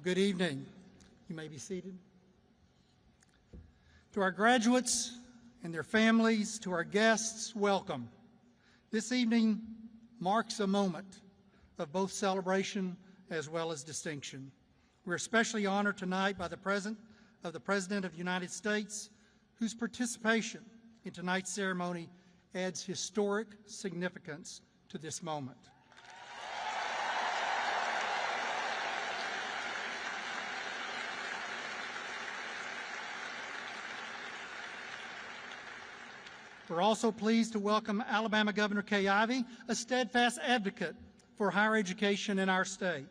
Good evening. You may be seated. To our graduates and their families, to our guests, welcome. This evening marks a moment of both celebration as well as distinction. We're especially honored tonight by the President of the United States, whose participation in tonight's ceremony adds historic significance to this moment. We're also pleased to welcome Alabama Governor Kay Ivey, a steadfast advocate for higher education in our state.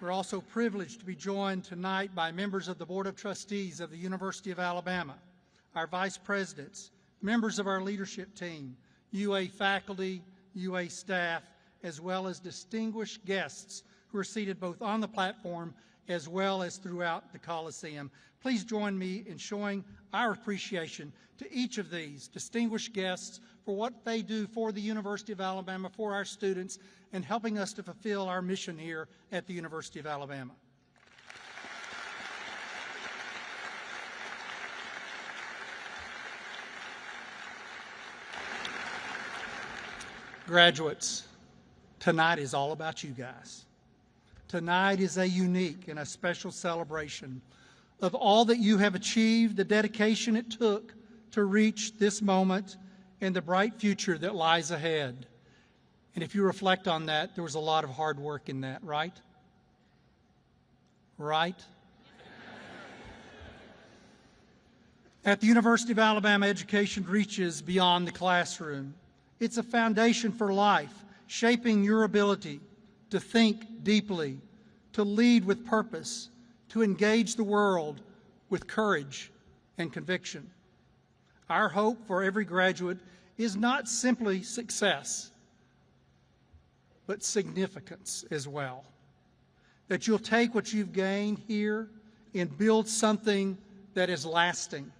We're also privileged to be joined tonight by members of the Board of Trustees of the University of Alabama, our vice presidents, members of our leadership team, UA faculty, UA staff, as well as distinguished guests who are seated both on the platform as well as throughout the Coliseum. Please join me in showing our appreciation to each of these distinguished guests for what they do for the University of Alabama, for our students, and helping us to fulfill our mission here at the University of Alabama. Graduates, tonight is all about you guys. Tonight is a unique and a special celebration of all that you have achieved, the dedication it took to reach this moment, and the bright future that lies ahead. And if you reflect on that, there was a lot of hard work in that, right? Right? At the University of Alabama, education reaches beyond the classroom. It's a foundation for life, shaping your ability to think deeply, to lead with purpose, to engage the world with courage and conviction. Our hope for every graduate is not simply success, but significance as well. That you'll take what you've gained here and build something that is lasting.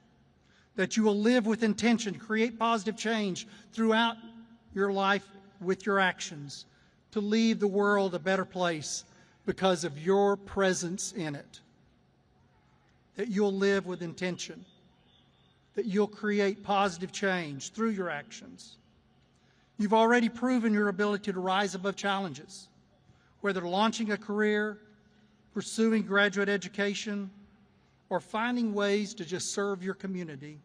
That you will live with intention, create positive change throughout your life with your actions, to leave the world a better place because of your presence in it. That you'll live with intention. That you'll create positive change through your actions. You've already proven your ability to rise above challenges, whether launching a career, pursuing graduate education, or finding ways to just serve your community.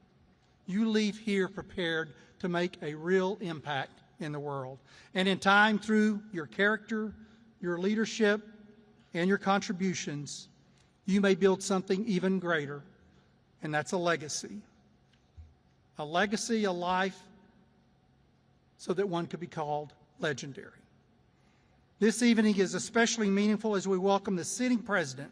You leave here prepared to make a real impact in the world. And in time, through your character, your leadership, and your contributions, you may build something even greater, and that's a legacy. A legacy, a life, so that one could be called legendary. This evening is especially meaningful as we welcome the sitting President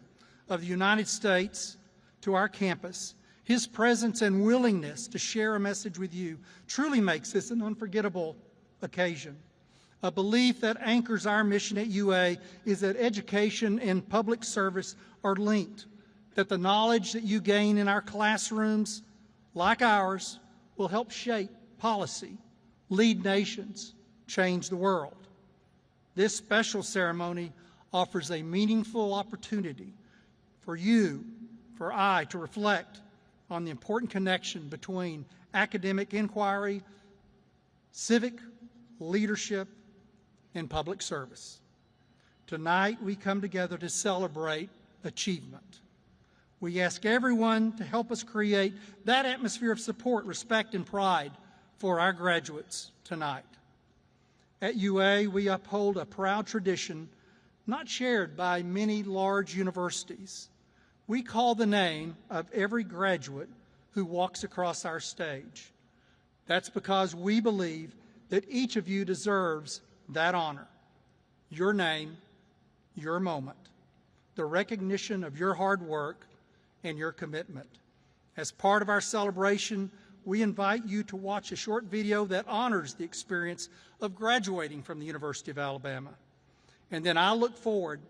of the United States to our campus. His presence and willingness to share a message with you truly makes this an unforgettable occasion. A belief that anchors our mission at UA is that education and public service are linked, that the knowledge that you gain in our classrooms, like ours, will help shape policy, lead nations, change the world. This special ceremony offers a meaningful opportunity for you, for I, to reflect on the important connection between academic inquiry, civic leadership, and public service. Tonight, we come together to celebrate achievement. We ask everyone to help us create that atmosphere of support, respect, and pride for our graduates tonight. At UA, we uphold a proud tradition not shared by many large universities. We call the name of every graduate who walks across our stage. That's because we believe that each of you deserves that honor. Your name, your moment, the recognition of your hard work and your commitment. As part of our celebration, we invite you to watch a short video that honors the experience of graduating from the University of Alabama. And then I look forward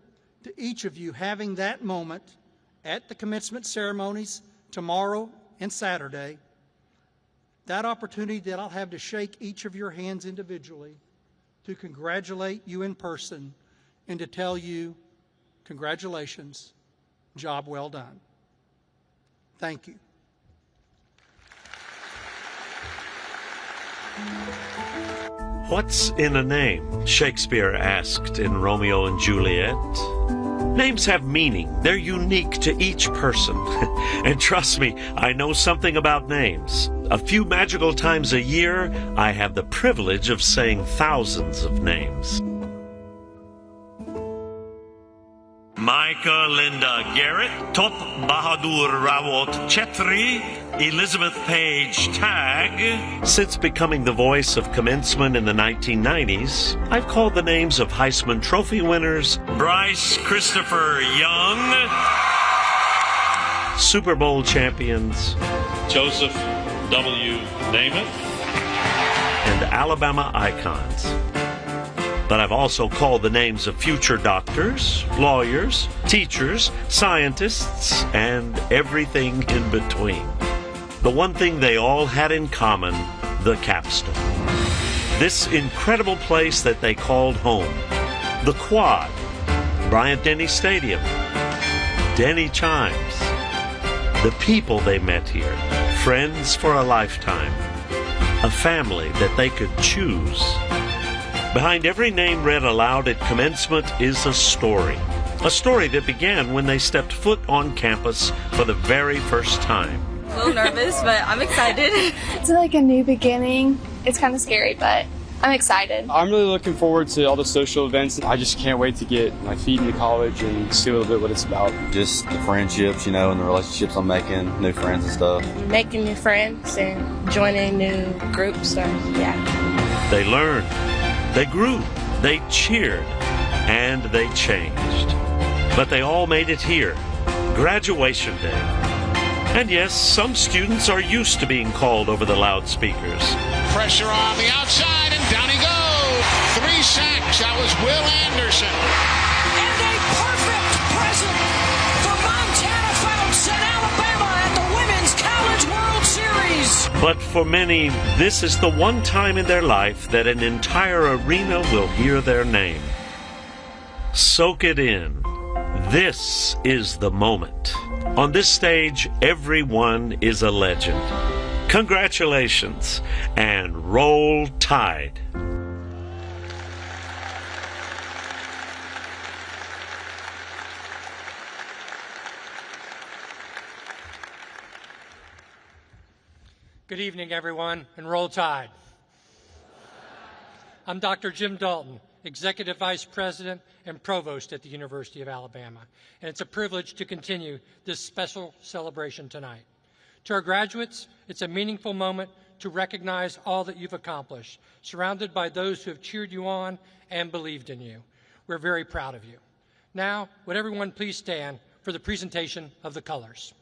to each of you having that moment at the commencement ceremonies tomorrow and Saturday, that opportunity that I'll have to shake each of your hands individually, to congratulate you in person, and to tell you, congratulations, job well done. Thank you. What's in a name? Shakespeare asked in Romeo and Juliet. Names have meaning. They're unique to each person. And trust me, I know something about names. A few magical times a year, I have the privilege of saying thousands of names. Micah Linda Garrett, Top Bahadur Rawat Chetri, Elizabeth Page Tagg. Since becoming the voice of commencement in the 1990s, I've called the names of Heisman Trophy winners Bryce Christopher Young, Super Bowl champions Joseph W. Namath, and Alabama icons. But I've also called the names of future doctors, lawyers, teachers, scientists, and everything in between. The one thing they all had in common, the capstone. This incredible place that they called home. The Quad, Bryant-Denny Stadium, Denny Chimes. The people they met here, friends for a lifetime. A family that they could choose. Behind every name read aloud at commencement is a story. A story that began when they stepped foot on campus for the very first time. A little nervous, but I'm excited. It's like a new beginning. It's kind of scary, but I'm excited. I'm really looking forward to all the social events. I just can't wait to get my feet into college and see a little bit what it's about. Just the friendships, and the relationships I'm making, new friends and stuff. Making new friends and joining new groups, yeah. They learned. They grew, they cheered, and they changed. But they all made it here, graduation day. And yes, some students are used to being called over the loudspeakers. Pressure on the outside, and down he goes. 3 sacks, that was Will Anderson. And a perfect present for Montana Phelps and Alabama at the Women's College World Series. But for many, this is the one time in their life that an entire arena will hear their name. Soak it in. This is the moment. On this stage, everyone is a legend. Congratulations, and roll Tide. Good evening, everyone, and roll Tide. I'm Dr. Jim Dalton, Executive Vice President and Provost at the University of Alabama, and it's a privilege to continue this special celebration tonight. To our graduates, it's a meaningful moment to recognize all that you've accomplished, surrounded by those who have cheered you on and believed in you. We're very proud of you. Now, would everyone please stand for the presentation of the colors.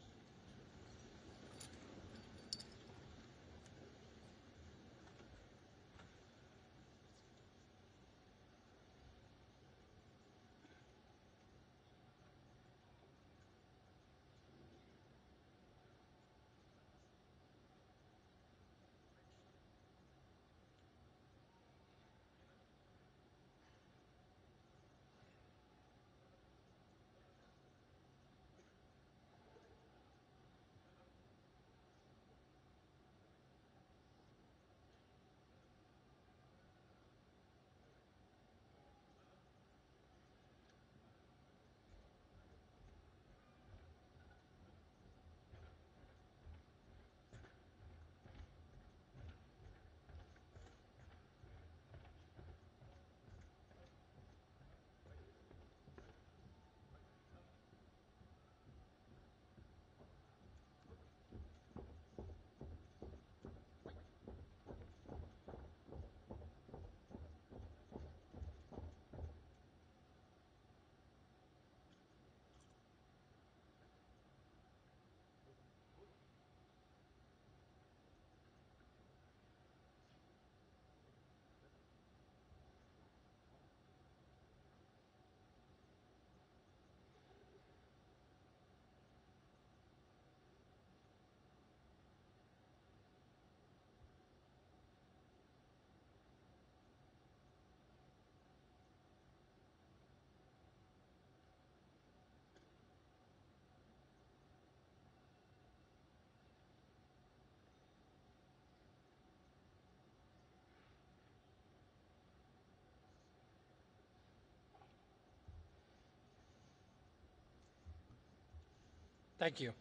Thank you.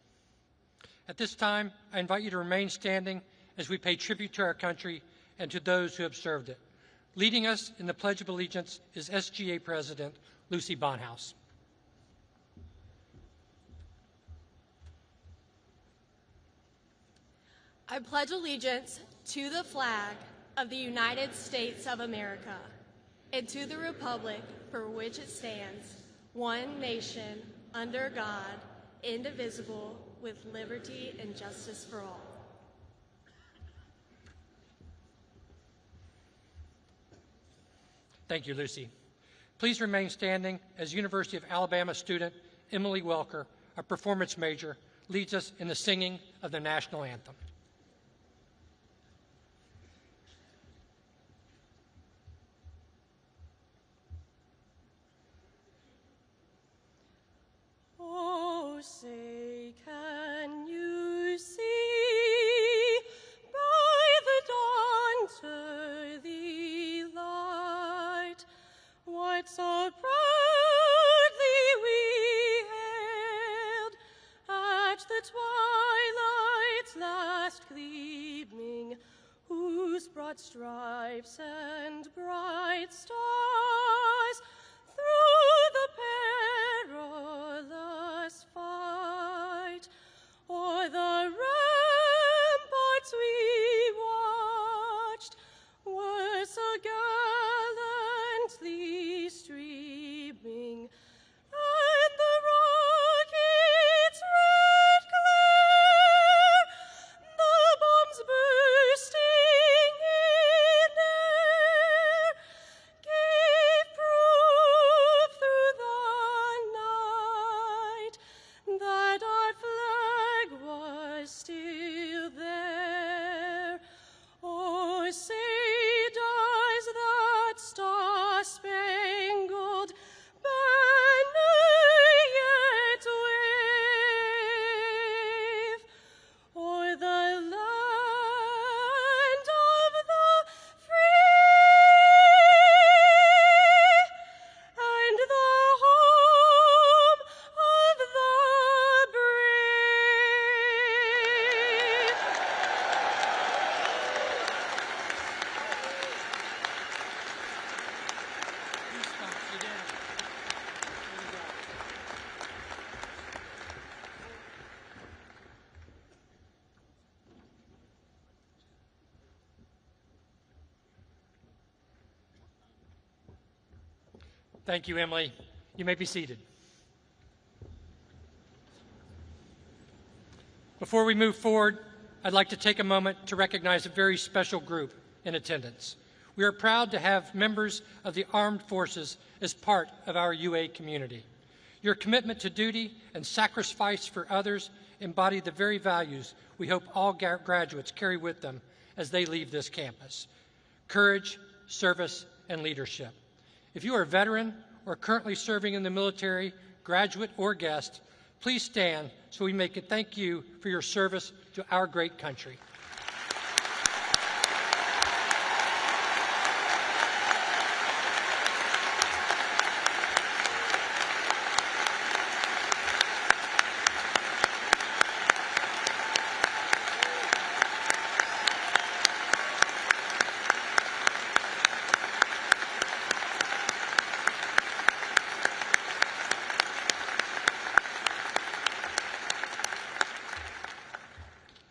At this time, I invite you to remain standing as we pay tribute to our country and to those who have served it. Leading us in the Pledge of Allegiance is SGA President Lucy Bonhouse. I pledge allegiance to the flag of the United States of America and to the republic for which it stands, one nation, under God, indivisible, with liberty and justice for all. Thank you, Lucy. Please remain standing as University of Alabama student Emily Welker, a performance major, leads us in the singing of the national anthem. Oh, say, can you see by the dawn's early light what so proudly we hailed at the twilight's last gleaming, whose broad stripes and bright stars through the perilous fight o'er the ramparts we watched were so gallantly streaming, and the rocket's red glare, the bombs bursting in air, gave proof through the night that our flag was still there. Oh, say does that star-spangled banner yet wave o'er the land of the free and the home of the brave? Please come, sit down. There you go. Thank you, Emily. You may be seated. Before we move forward, I'd like to take a moment to recognize a very special group in attendance. We are proud to have members of the armed forces as part of our UA community. Your commitment to duty and sacrifice for others embody the very values we hope all graduates carry with them as they leave this campus: courage, service, and leadership. If you are a veteran or currently serving in the military, graduate, or guest, please stand so we may thank you for your service to our great country.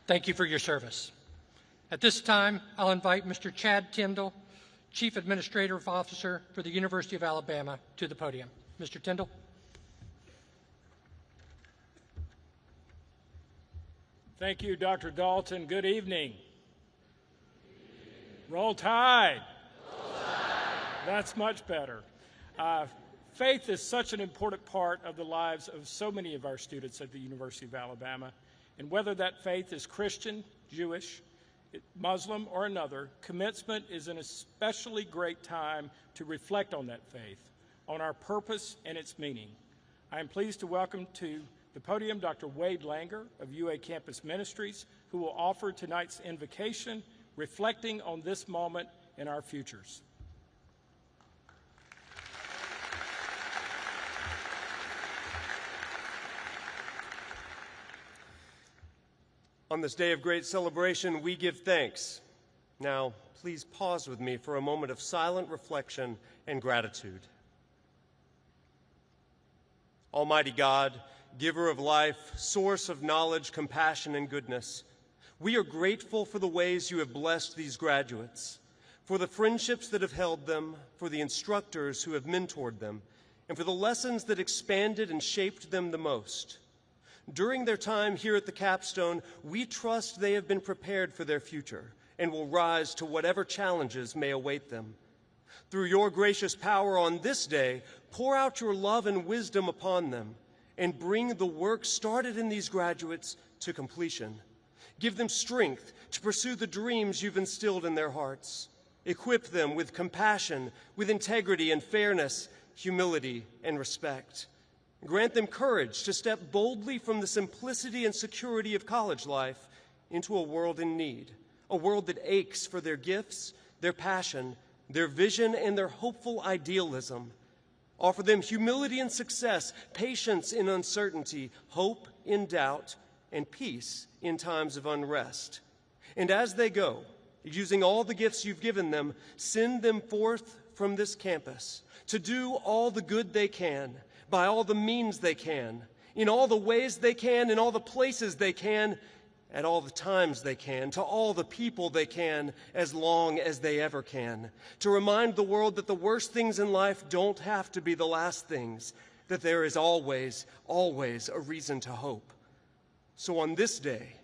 Thank you for your service. At this time, I'll invite Mr. Chad Tyndall, Chief Administrative Officer for the University of Alabama, to the podium. Mr. Tyndall. Thank you, Dr. Dalton. Good evening. Roll Tide. Roll Tide. That's much better. Faith is such an important part of the lives of so many of our students at the University of Alabama. And whether that faith is Christian, Jewish, Muslim, or another, commencement is an especially great time to reflect on that faith, on our purpose and its meaning. I am pleased to welcome to the podium Dr. Wade Langer of UA Campus Ministries, who will offer tonight's invocation, reflecting on this moment in our futures. On this day of great celebration, we give thanks. Now, please pause with me for a moment of silent reflection and gratitude. Almighty God, giver of life, source of knowledge, compassion, and goodness, we are grateful for the ways you have blessed these graduates, for the friendships that have held them, for the instructors who have mentored them, and for the lessons that expanded and shaped them the most. During their time here at the capstone, we trust they have been prepared for their future and will rise to whatever challenges may await them. Through your gracious power on this day, pour out your love and wisdom upon them and bring the work started in these graduates to completion. Give them strength to pursue the dreams you've instilled in their hearts. Equip them with compassion, with integrity and fairness, humility and respect. Grant them courage to step boldly from the simplicity and security of college life into a world in need, a world that aches for their gifts, their passion, their vision, and their hopeful idealism. Offer them humility in success, patience in uncertainty, hope in doubt, and peace in times of unrest. And as they go, using all the gifts you've given them, send them forth from this campus to do all the good they can, by all the means they can, in all the ways they can, in all the places they can, at all the times they can, to all the people they can, as long as they ever can, to remind the world that the worst things in life don't have to be the last things, that there is always, always a reason to hope. So on this day,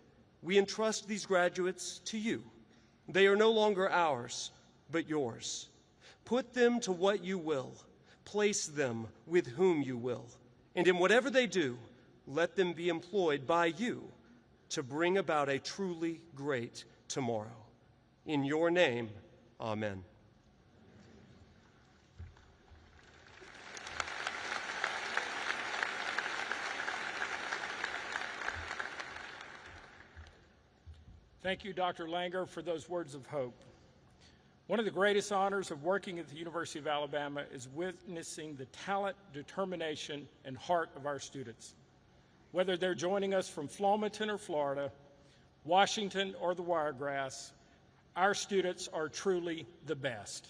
we entrust these graduates to you. They are no longer ours, but yours. Put them to what you will. Place them with whom you will. And in whatever they do, let them be employed by you to bring about a truly great tomorrow. In your name, amen. Thank you, Dr. Langer, for those words of hope. One of the greatest honors of working at the University of Alabama is witnessing the talent, determination, and heart of our students. Whether they're joining us from Flomaton or Florida, Washington or the Wiregrass, our students are truly the best.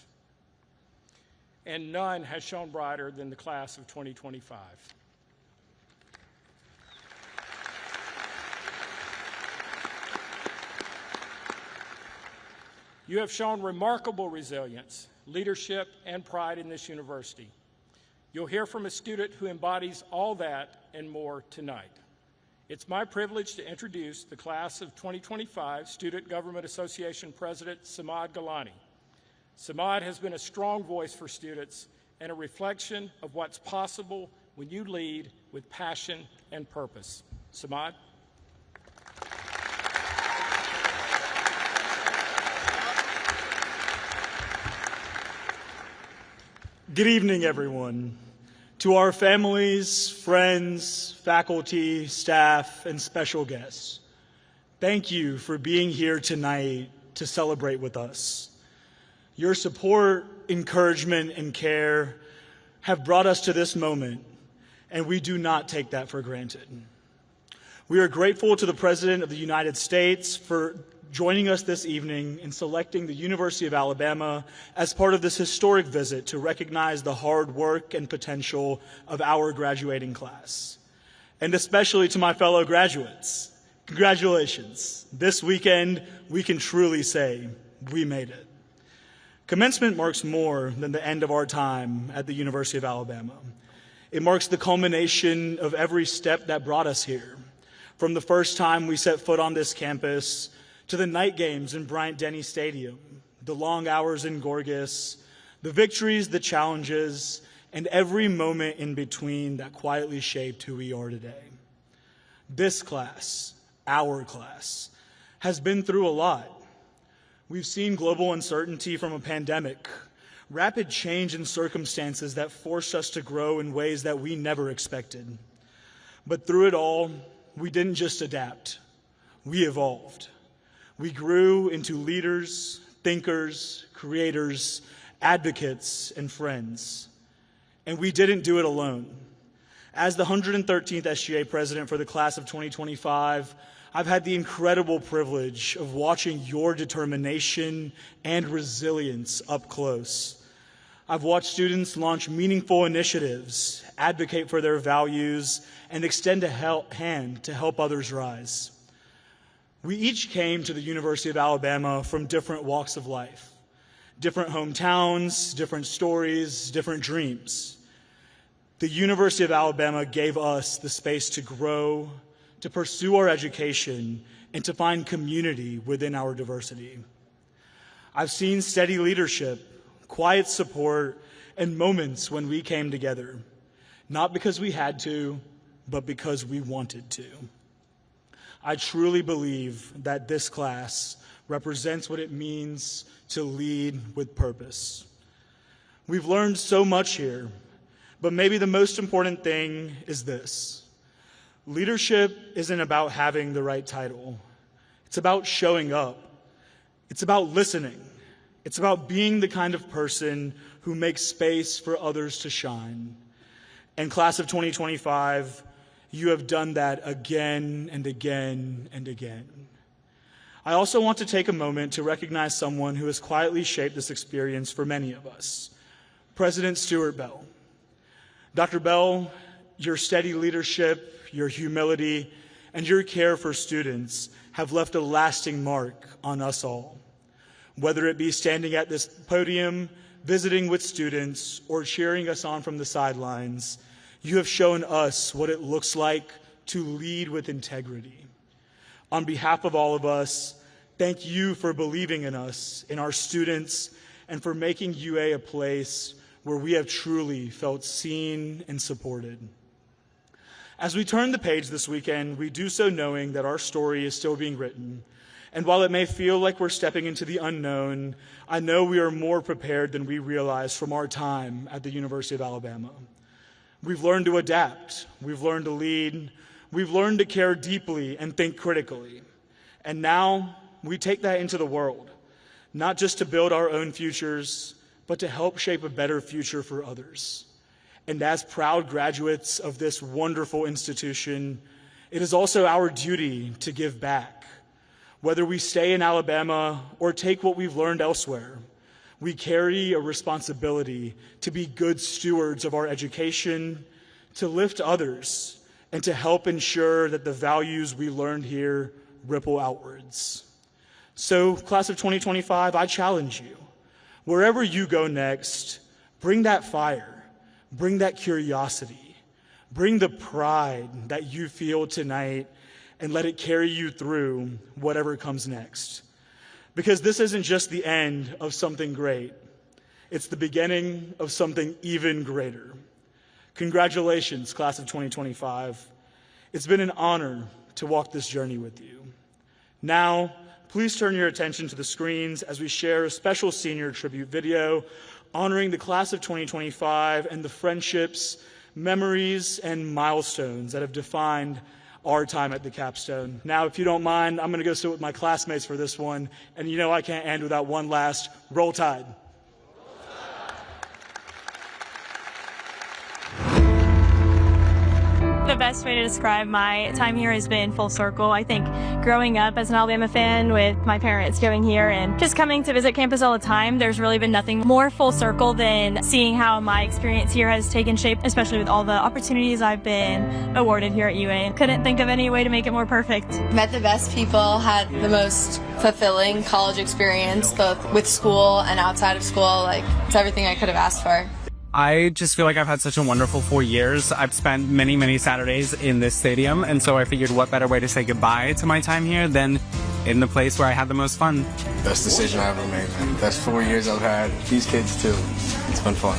And none has shone brighter than the class of 2025. You have shown remarkable resilience, leadership, and pride in this university. You'll hear from a student who embodies all that and more tonight. It's my privilege to introduce the class of 2025 Student Government Association President, Samad Galani. Samad has been a strong voice for students and a reflection of what's possible when you lead with passion and purpose. Samad? Good evening, everyone. To our families, friends, faculty, staff, and special guests, thank you for being here tonight to celebrate with us. Your support, encouragement, and care have brought us to this moment, and we do not take that for granted. We are grateful to the President of the United States for joining us this evening in selecting the University of Alabama as part of this historic visit to recognize the hard work and potential of our graduating class. And especially to my fellow graduates, congratulations. This weekend, we can truly say we made it. Commencement marks more than the end of our time at the University of Alabama. It marks the culmination of every step that brought us here, from the first time we set foot on this campus to the night games in Bryant-Denny Stadium, the long hours in Gorgas, the victories, the challenges, and every moment in between that quietly shaped who we are today. This class, our class, has been through a lot. We've seen global uncertainty from a pandemic, rapid change in circumstances that forced us to grow in ways that we never expected. But through it all, we didn't just adapt, we evolved. We grew into leaders, thinkers, creators, advocates, and friends. And we didn't do it alone. As the 113th SGA president for the class of 2025, I've had the incredible privilege of watching your determination and resilience up close. I've watched students launch meaningful initiatives, advocate for their values, and extend a hand to help others rise. We each came to the University of Alabama from different walks of life, different hometowns, different stories, different dreams. The University of Alabama gave us the space to grow, to pursue our education, and to find community within our diversity. I've seen steady leadership, quiet support, and moments when we came together, not because we had to, but because we wanted to. I truly believe that this class represents what it means to lead with purpose. We've learned so much here, but maybe the most important thing is this. Leadership isn't about having the right title. It's about showing up. It's about listening. It's about being the kind of person who makes space for others to shine. And class of 2025, you have done that again and again and again. I also want to take a moment to recognize someone who has quietly shaped this experience for many of us, President Stuart Bell. Dr. Bell, your steady leadership, your humility, and your care for students have left a lasting mark on us all. Whether it be standing at this podium, visiting with students, or cheering us on from the sidelines, you have shown us what it looks like to lead with integrity. On behalf of all of us, thank you for believing in us, in our students, and for making UA a place where we have truly felt seen and supported. As we turn the page this weekend, we do so knowing that our story is still being written. And while it may feel like we're stepping into the unknown, I know we are more prepared than we realize from our time at the University of Alabama. We've learned to adapt, we've learned to lead, we've learned to care deeply and think critically. And now we take that into the world, not just to build our own futures, but to help shape a better future for others. And as proud graduates of this wonderful institution, it is also our duty to give back. Whether we stay in Alabama or take what we've learned elsewhere, we carry a responsibility to be good stewards of our education, to lift others, and to help ensure that the values we learned here ripple outwards. So, class of 2025, I challenge you. Wherever you go next, bring that fire, bring that curiosity, bring the pride that you feel tonight, and let it carry you through whatever comes next. Because this isn't just the end of something great. It's the beginning of something even greater. Congratulations, class of 2025. It's been an honor to walk this journey with you. Now, please turn your attention to the screens as we share a special senior tribute video honoring the class of 2025 and the friendships, memories, and milestones that have defined our time at the capstone. Now, if you don't mind, I'm going to go sit with my classmates for this one, and you know I can't end without one last Roll Tide. The best way to describe my time here has been full circle. I think growing up as an Alabama fan with my parents going here and just coming to visit campus all the time, there's really been nothing more full circle than seeing how my experience here has taken shape, especially with all the opportunities I've been awarded here at UA. Couldn't think of any way to make it more perfect. Met the best people, had the most fulfilling college experience, both with school and outside of school. Like, it's everything I could have asked for. I just feel like I've had such a wonderful 4 years. I've spent many, many Saturdays in this stadium, and so I figured what better way to say goodbye to my time here than in the place where I had the most fun. Best decision I ever made, man. Best 4 years I've had. These kids, too. It's been fun.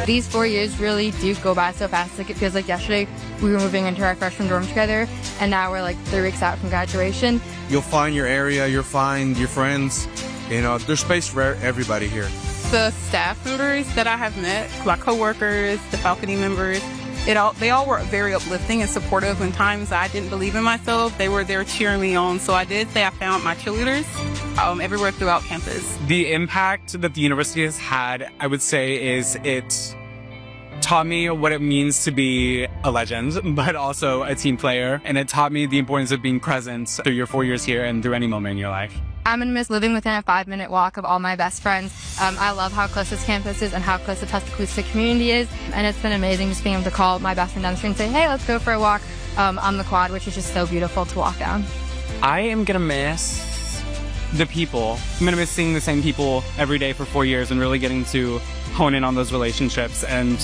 These 4 years really do go by so fast. Like, it feels like yesterday we were moving into our freshman dorm together, and now we're like 3 weeks out from graduation. You'll find your area, you'll find your friends. You know, there's space for everybody here. The staff members that I have met, my coworkers, the faculty members, they all were very uplifting and supportive. When times I didn't believe in myself, they were there cheering me on. So I did say I found my cheerleaders everywhere throughout campus. The impact that the university has had, I would say, is it taught me what it means to be a legend, but also a team player. And it taught me the importance of being present through your 4 years here and through any moment in your life. I'm going to miss living within a 5-minute walk of all my best friends. I love how close this campus is and how close the Tuscaloosa community is. And it's been amazing just being able to call my best friend down the street and say, hey, let's go for a walk on the quad, which is just so beautiful to walk down. I am going to miss the people. I'm going to miss seeing the same people every day for 4 years and really getting to hone in on those relationships. And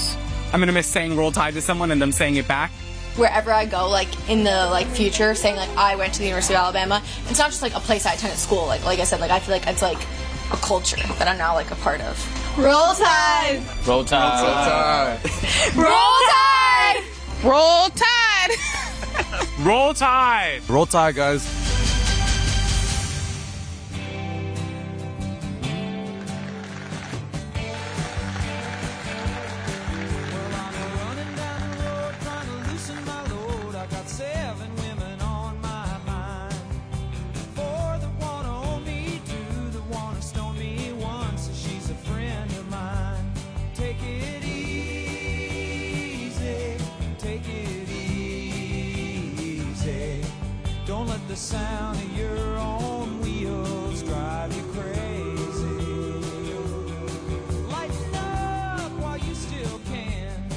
I'm going to miss saying Roll Tide to someone and them saying it back. Wherever I go, like in the future, saying like I went to the University of Alabama, it's not just like a place I attend at school. Like I said, like I feel like it's like a culture that I'm now like a part of. Roll Tide! Roll Tide! Roll Tide! Roll Tide! Roll Tide! Roll Tide, guys. The sound of your own wheels drive you crazy. Lighten up while you still can.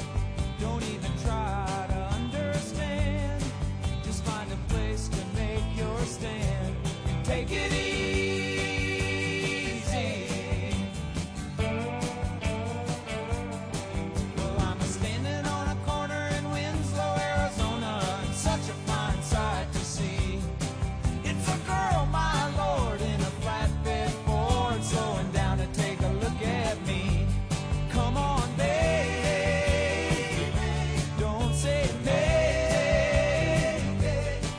Don't even try to understand. Just find a place to make your stand. Take it easy. Well, I'm standing on a corner in Winslow, Arizona, and such a fine sight to see. It's a girl, my lord, in a flatbed Ford, slowing down to take a look at me. Come on, baby, don't say maybe.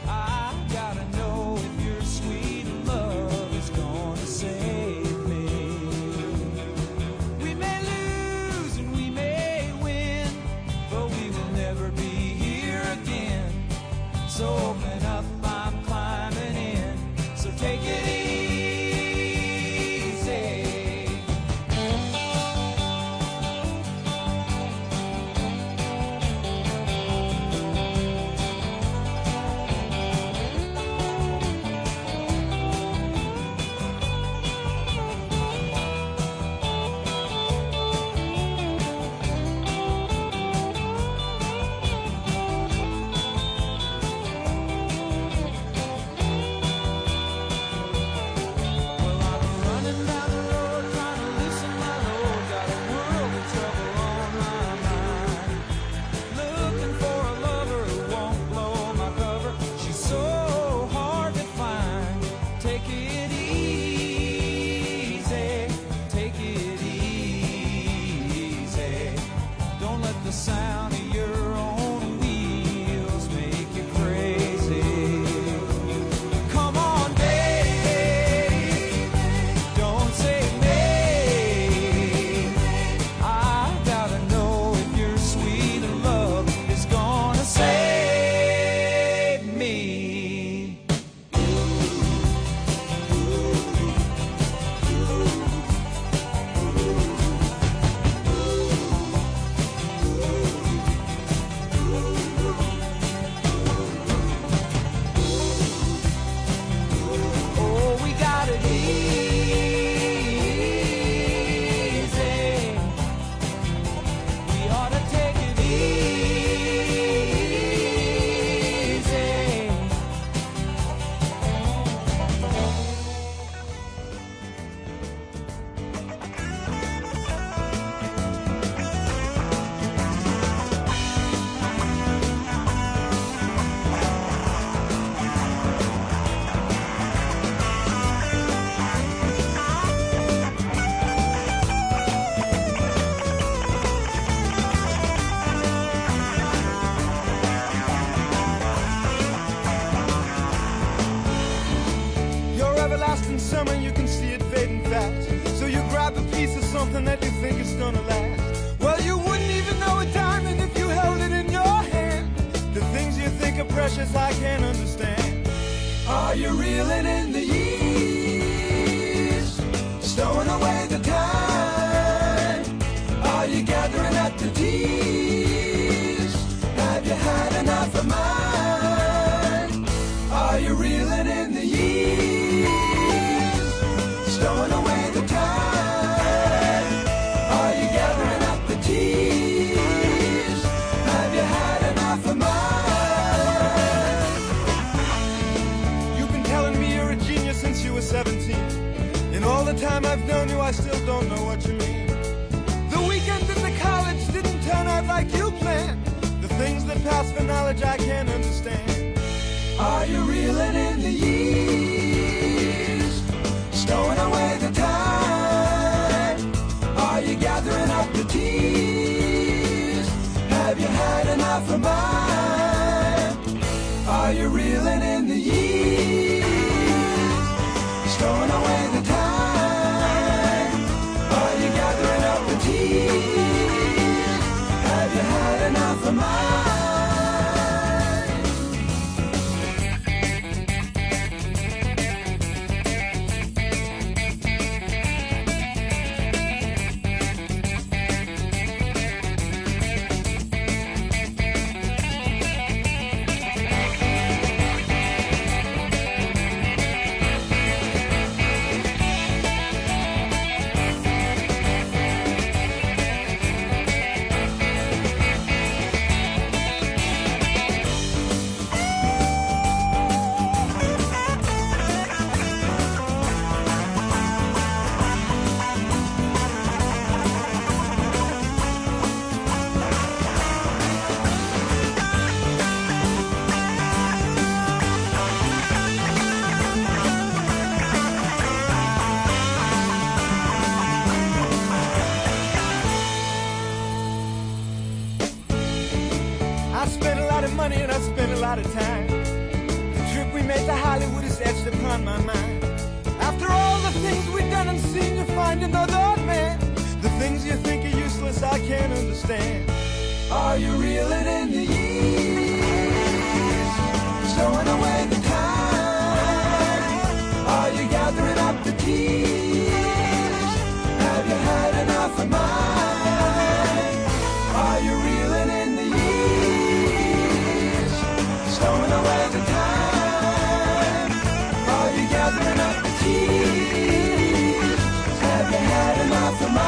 I gotta know if your sweet love is gonna save me. We may lose and we may win, but we will never be here again. So open up, I'm climbing in. So take it easy. Well, I'm running down the road trying to loosen my load. Got a world of trouble on my mind. Looking for a lover who won't blow my cover. She's so hard to find. Take it easy. Take it easy. Don't let the sound of your own wheels make you crazy. Come on, baby, don't say maybe. I gotta know if your sweet love is gonna save me. Oh, we got it easy. We ought to take it easy. Your everlasting summer, you can see it fading fast. So you grab a piece of something that you think is gonna last. Well, you wouldn't even know a diamond if you held it in your hand. The things you think are precious, I can't understand. Are you reeling in the years? Stowing away the time? Are you gathering up the deeds? time I've known you, I still don't know what you mean. The weekend at the college didn't turn out like you planned. The things that pass for knowledge I can't understand. Are you reeling in the years, stowing away the time? Are you gathering up the tears? Have you had enough of mine? Are you reeling in the years, stowing away the time? Are you gathering up the tears? Have you had enough of mine? And I spent a lot of time. The trip we made to Hollywood is etched upon my mind. After all the things we've done and seen, you find another man. The things you think are useless, I can't understand. Are you reeling in the years, stowing away the time? Are you gathering up the tears? Have you had enough of mine? Are you reeling in the years, stowing away the time? Are you gathering up the tears? Have you had enough of mine?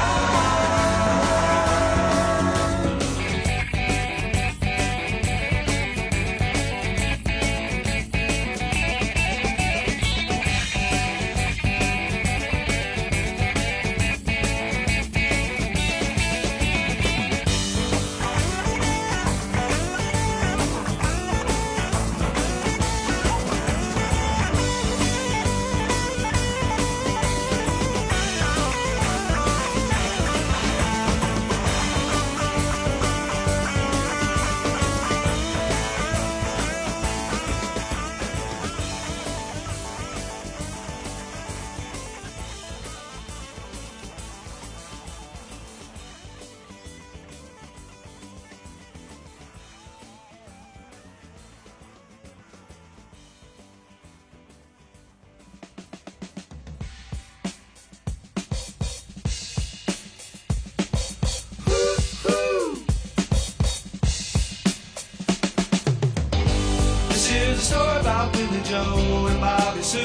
Joe and Bobby Sue,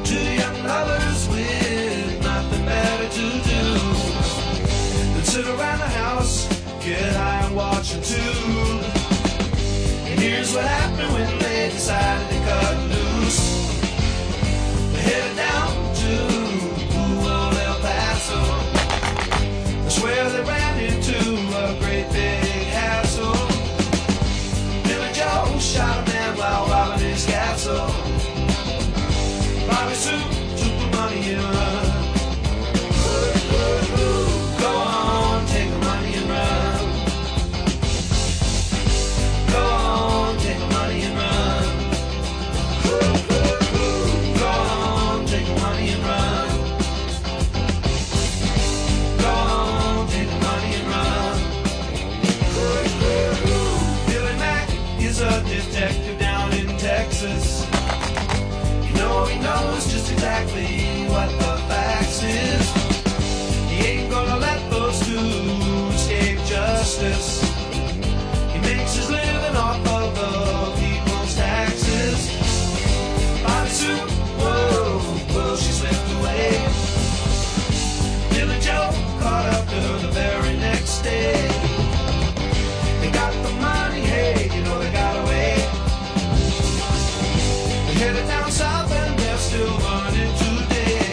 two young lovers with nothing better to do than sit around the house, get high and watch a tube. And here's what happened when they decided to cut loose. They headed down to old El Paso. That's where they ran into a great big hassle. Billy Joe shot a man while robbing his castle. Bobby Sue took the money and run. Go on, take the money and run. Go on, take the money and run. Go on, take the money and run. Go on, take the money and run. Billy Mack is a detective down in Texas. You know he knows just exactly what the facts is. He ain't gonna let those two escape justice. He makes his living off of the people's taxes. Bobby Sue, whoa, whoa, she slipped away. Billy Joe caught up to her the very next day. They got the money, hey, you know they got away. They headed down south and they're still running today.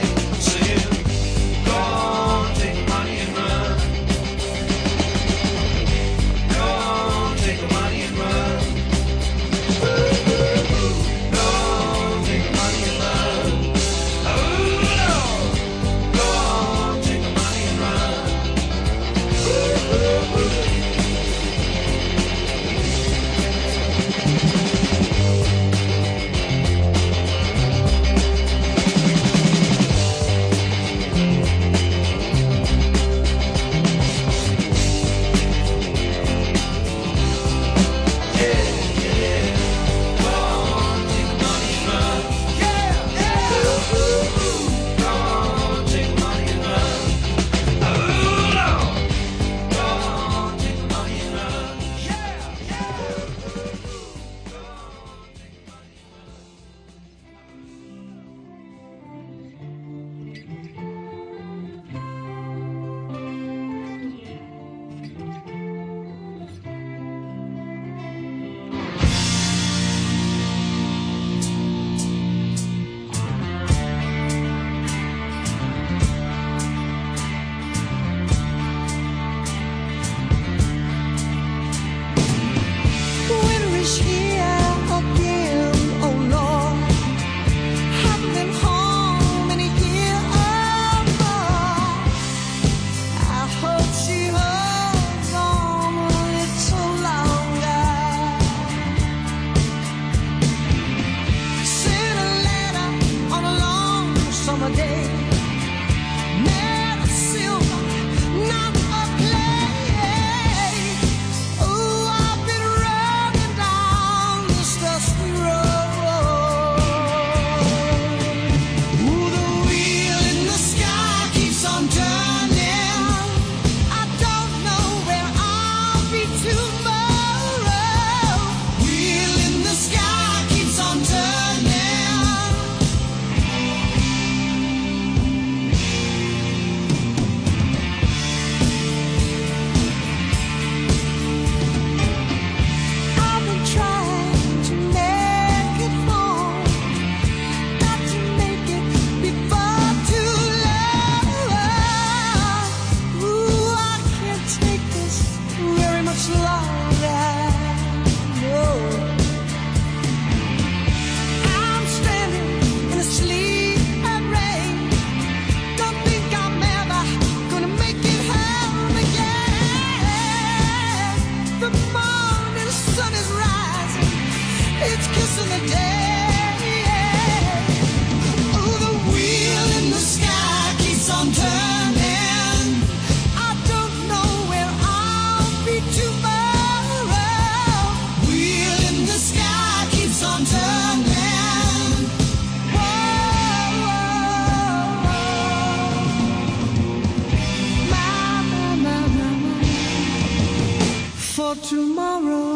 much longer. No. I'm standing in a sleet and rain. Don't think I'm ever gonna make it home again. The morning sun is rising, it's kissing the day. Oh, the wheel in the sky keeps on turning. I don't know where I'll be tomorrow. Wheel in the sky keeps on turning. Whoa, whoa, whoa. My. For tomorrow.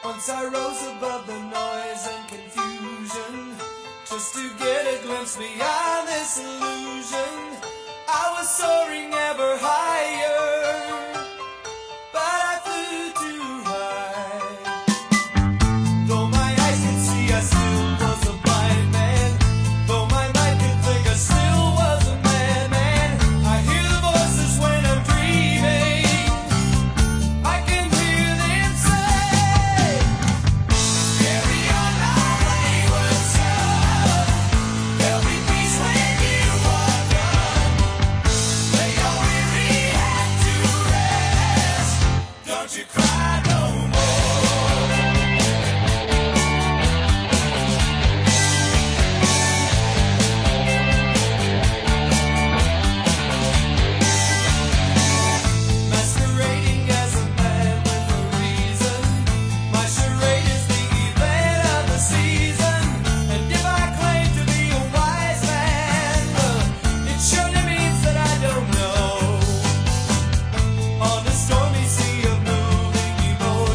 Once I rose above the noise and confusion, just to get a glimpse beyond this illusion. I was soaring ever higher, but I flew too high. Though my eyes could see, I still was a blind man. Though my mind could think, I still was a madman. I hear the voices when I'm dreaming. I can hear them say, carry on my wayward son. There'll be peace when you are done. Lay your weary head to rest. Don't you cry no more. Masquerading as a man with a reason. My charade is the event of the season. And if I claim to be a wise man, well, it surely means that I don't know. On a stormy sea of moving emotion,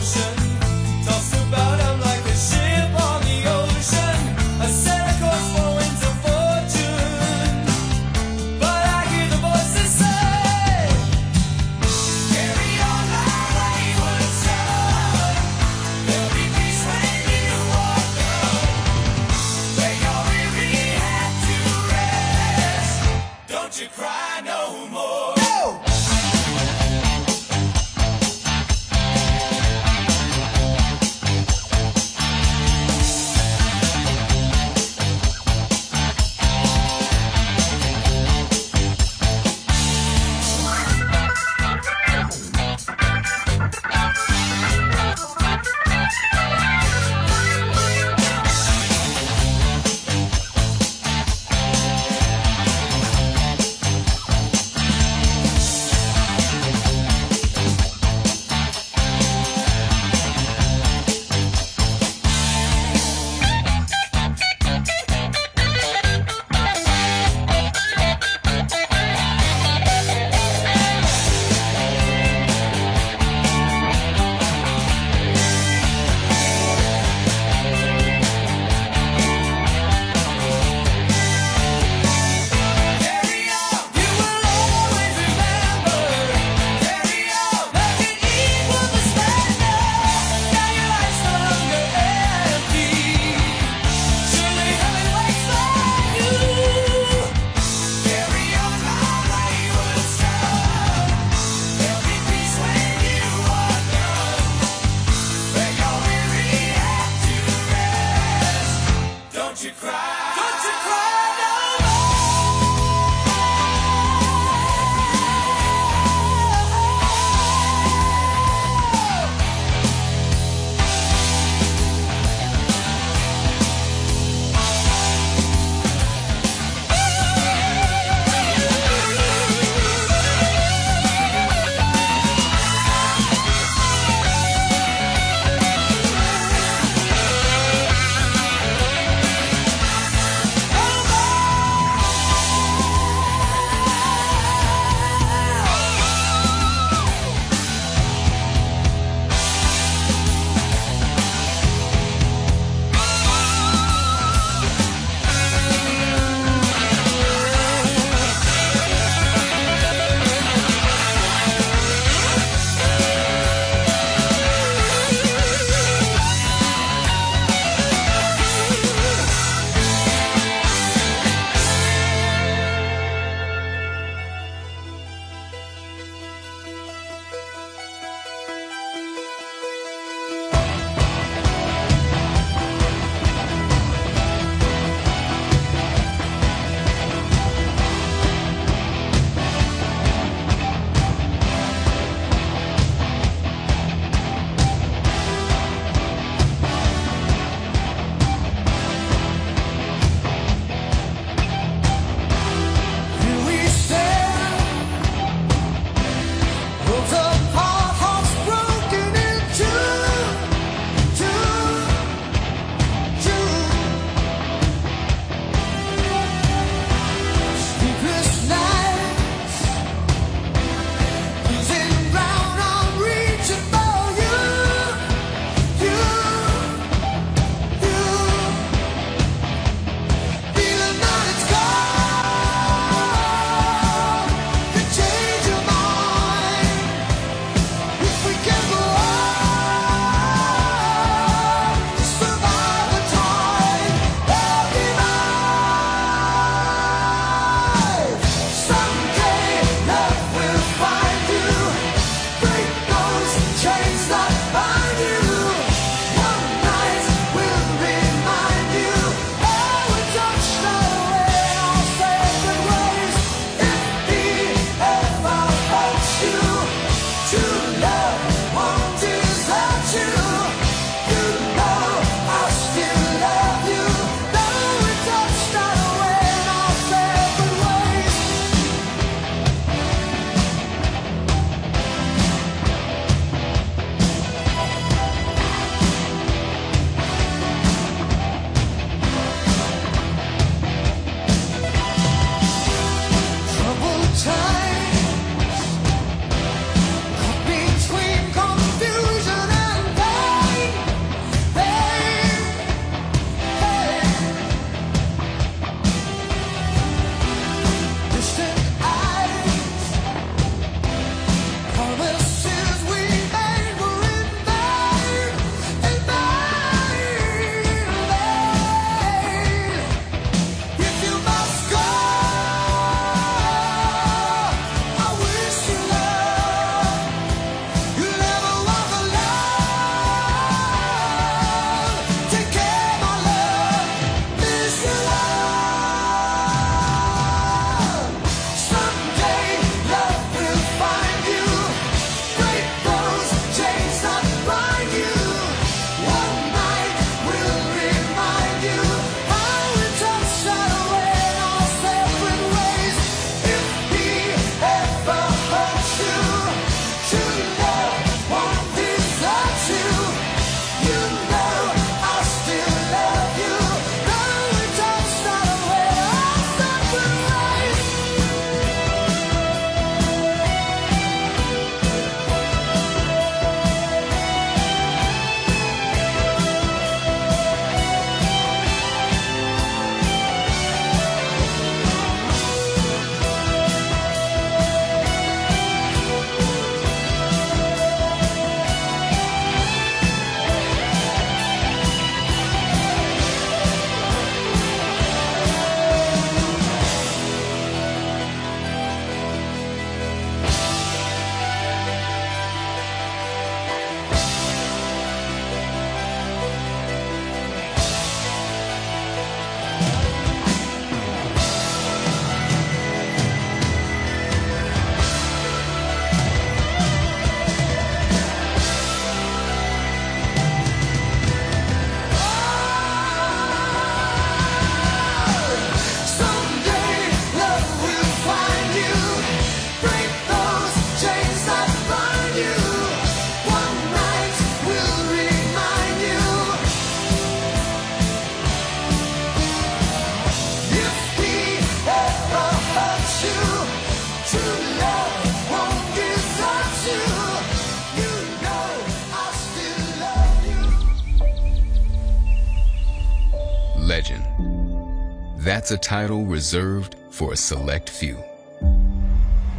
legend. That's a title reserved for a select few.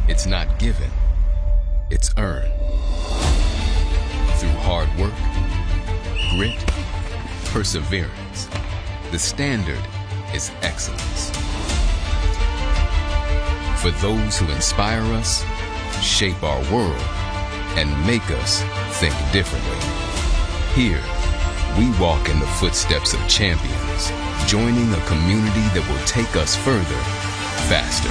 It's not given, it's earned. Through hard work, grit, perseverance, the standard is excellence. For those who inspire us, shape our world, and make us think differently. Here, we walk in the footsteps of champions, joining a community that will take us further, faster.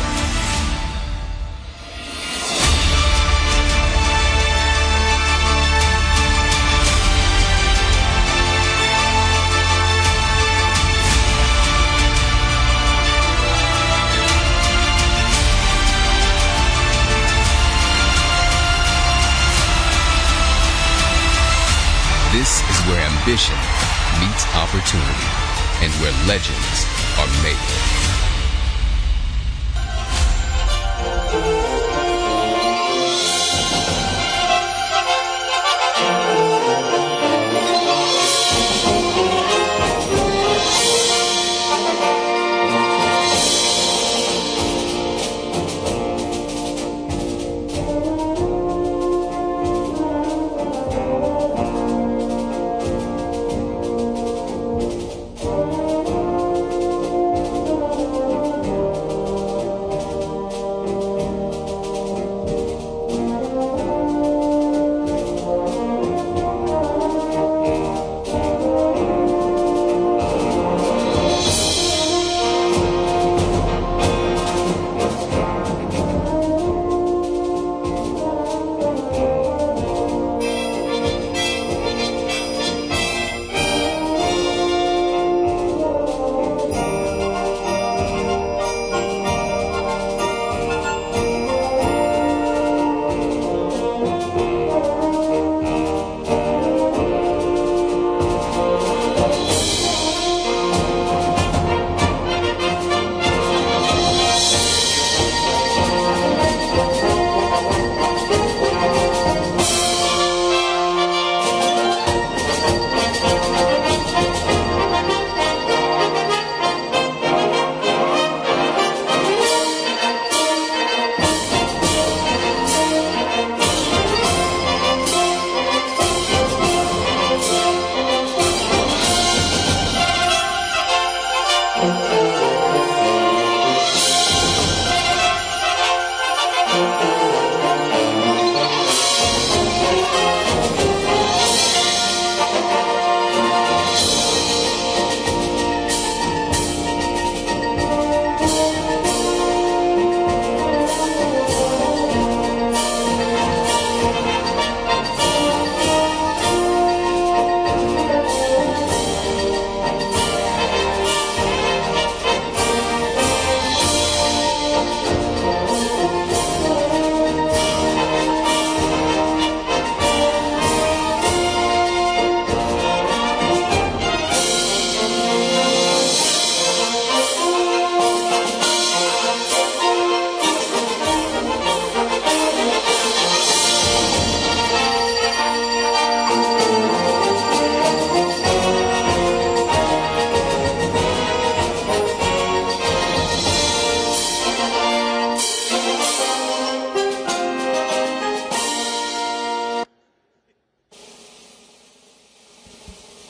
This is where ambition meets opportunity and where legends are made.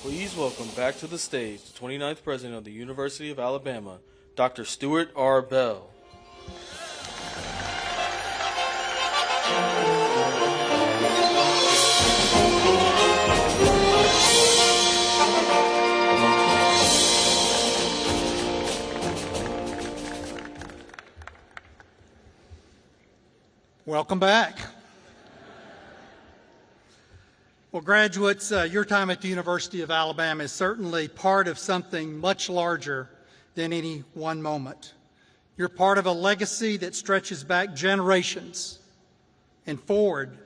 Please welcome back to the stage the 29th President of the University of Alabama, Dr. Stuart R. Bell. Welcome back. Well, graduates, your time at the University of Alabama is certainly part of something much larger than any one moment. You're part of a legacy that stretches back generations and forward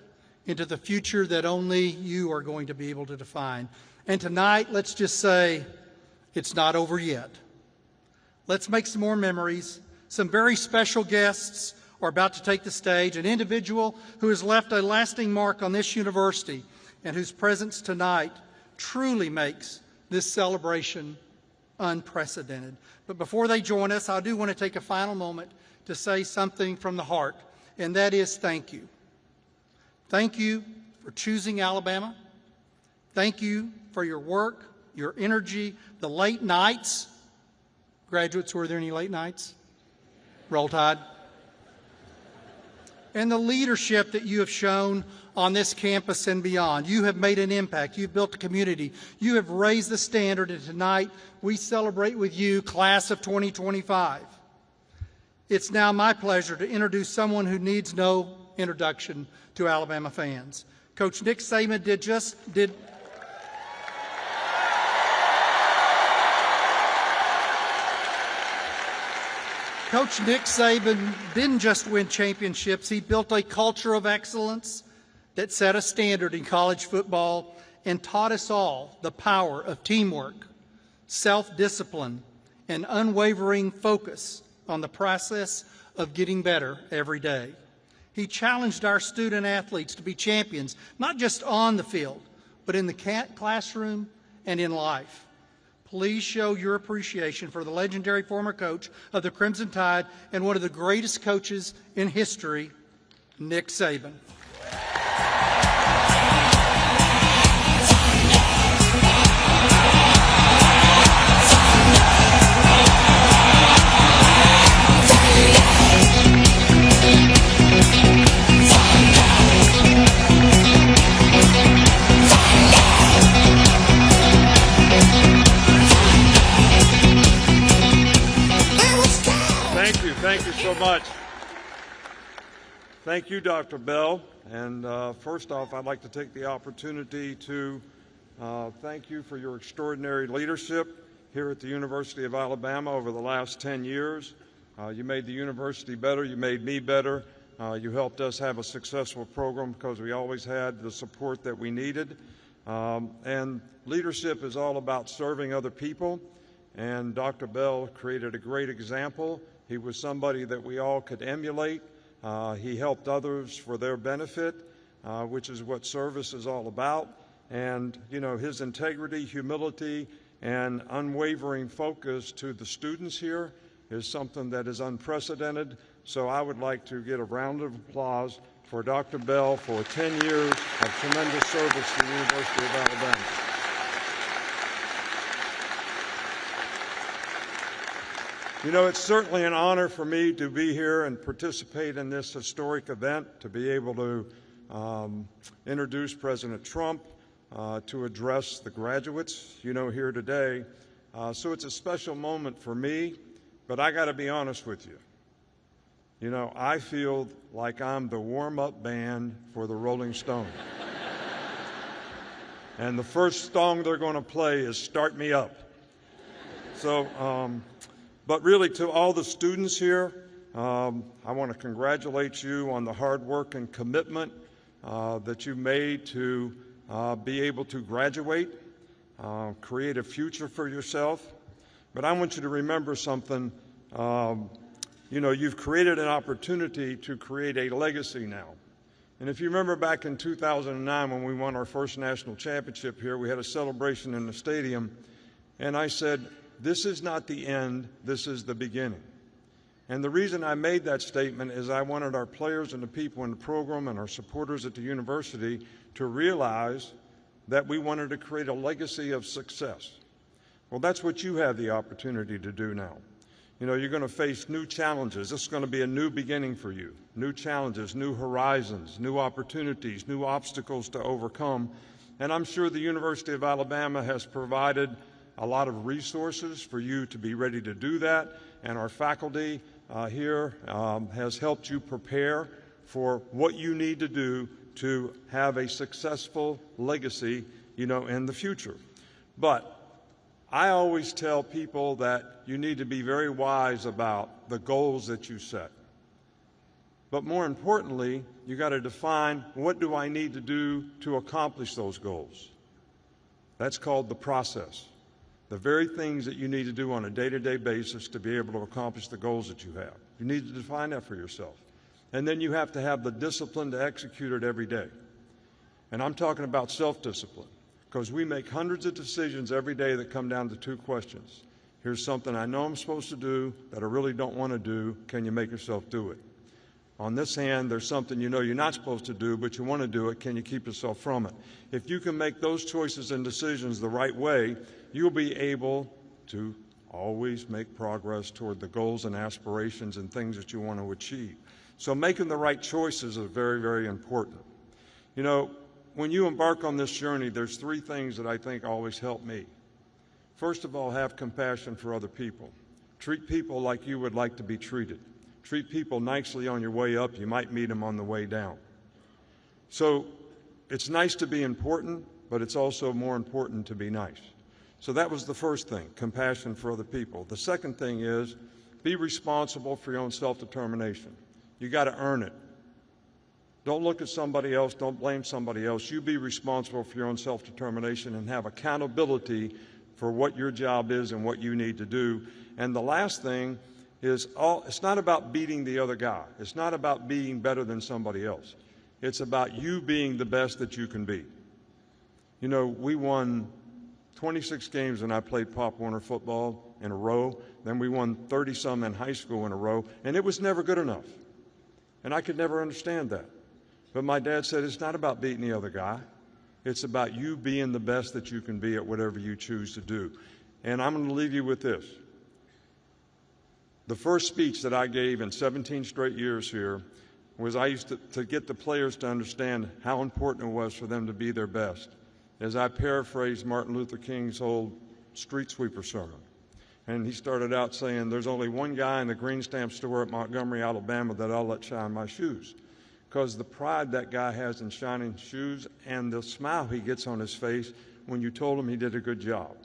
into the future that only you are going to be able to define. And tonight, let's just say it's not over yet. Let's make some more memories. Some very special guests are about to take the stage, an individual who has left a lasting mark on this university and whose presence tonight truly makes this celebration unprecedented. But before they join us, I do want to take a final moment to say something from the heart, and that is thank you. Thank you for choosing Alabama. Thank you for your work, your energy, the late nights. Graduates, were there any late nights? Roll Tide. And the leadership that you have shown on this campus and beyond. You have made an impact. You've built a community. You have raised the standard, and tonight we celebrate with you, class of 2025. It's now my pleasure to introduce someone who needs no introduction to Alabama fans. Coach Nick Saban Coach Nick Saban didn't just win championships, he built a culture of excellence that set a standard in college football and taught us all the power of teamwork, self-discipline, and unwavering focus on the process of getting better every day. He challenged our student athletes to be champions, not just on the field, but in the classroom and in life. Please show your appreciation for the legendary former coach of the Crimson Tide and one of the greatest coaches in history, Nick Saban. Thank you so much. Thank you, Dr. Bell. And first off, I'd like to take the opportunity to thank you for your extraordinary leadership here at the University of Alabama over the last 10 years. You made the university better. You made me better. You helped us have a successful program because we always had the support that we needed. And leadership is all about serving other people. And Dr. Bell created a great example. He was somebody that we all could emulate. He helped others for their benefit, which is what service is all about. And, you know, his integrity, humility, and unwavering focus to the students here is something that is unprecedented. So I would like to get a round of applause for Dr. Bell for 10 years of tremendous service to the University of Alabama. You know, it's certainly an honor for me to be here and participate in this historic event, to be able to introduce President Trump, to address the graduates, you know, here today. So it's a special moment for me, but I got to be honest with you. You know, I feel like I'm the warm-up band for the Rolling Stones. And the first song they're going to play is Start Me Up. So, but really, to all the students here, I want to congratulate you on the hard work and commitment that you made to be able to graduate, create a future for yourself. But I want you to remember something. You know, you've created an opportunity to create a legacy now. And if you remember back in 2009 when we won our first national championship here, we had a celebration in the stadium, and I said, this is not the end, this is the beginning. And the reason I made that statement is I wanted our players and the people in the program and our supporters at the university to realize that we wanted to create a legacy of success. Well, that's what you have the opportunity to do now. You know, you're going to face new challenges. This is going to be a new beginning for you. New challenges, new horizons, new opportunities, new obstacles to overcome. And I'm sure the University of Alabama has provided a lot of resources for you to be ready to do that. And our faculty here has helped you prepare for what you need to do to have a successful legacy, you know, in the future. But I always tell people that you need to be very wise about the goals that you set. But more importantly, you got to define, what do I need to do to accomplish those goals? That's called the process. The very things that you need to do on a day-to-day basis to be able to accomplish the goals that you have. You need to define that for yourself. And then you have to have the discipline to execute it every day. And I'm talking about self-discipline, because we make hundreds of decisions every day that come down to two questions. Here's something I know I'm supposed to do that I really don't want to do. Can you make yourself do it? On this hand, there's something you know you're not supposed to do, but you want to do it. Can you keep yourself from it? If you can make those choices and decisions the right way, you'll be able to always make progress toward the goals and aspirations and things that you want to achieve. So making the right choices is very, very important. You know, when you embark on this journey, there's three things that I think always help me. First of all, have compassion for other people. Treat people like you would like to be treated. Treat people nicely on your way up. You might meet them on the way down. So it's nice to be important, but it's also more important to be nice. So that was the first thing, compassion for other people. The second thing is be responsible for your own self-determination. You got to earn it. Don't look at somebody else. Don't blame somebody else. You be responsible for your own self-determination and have accountability for what your job is and what you need to do. And the last thing is, it's not about beating the other guy. It's not about being better than somebody else. It's about you being the best that you can be. You know, we won 26 games when I played Pop Warner football in a row. Then we won 30-some in high school in a row, and it was never good enough. And I could never understand that. But my dad said, it's not about beating the other guy. It's about you being the best that you can be at whatever you choose to do. And I'm going to leave you with this. The first speech that I gave in 17 straight years here was I used to get the players to understand how important it was for them to be their best, as I paraphrased Martin Luther King's old street sweeper sermon. And he started out saying, there's only one guy in the green stamp store at Montgomery, Alabama that I'll let shine my shoes. Because the pride that guy has in shining shoes and the smile he gets on his face when you told him he did a good job.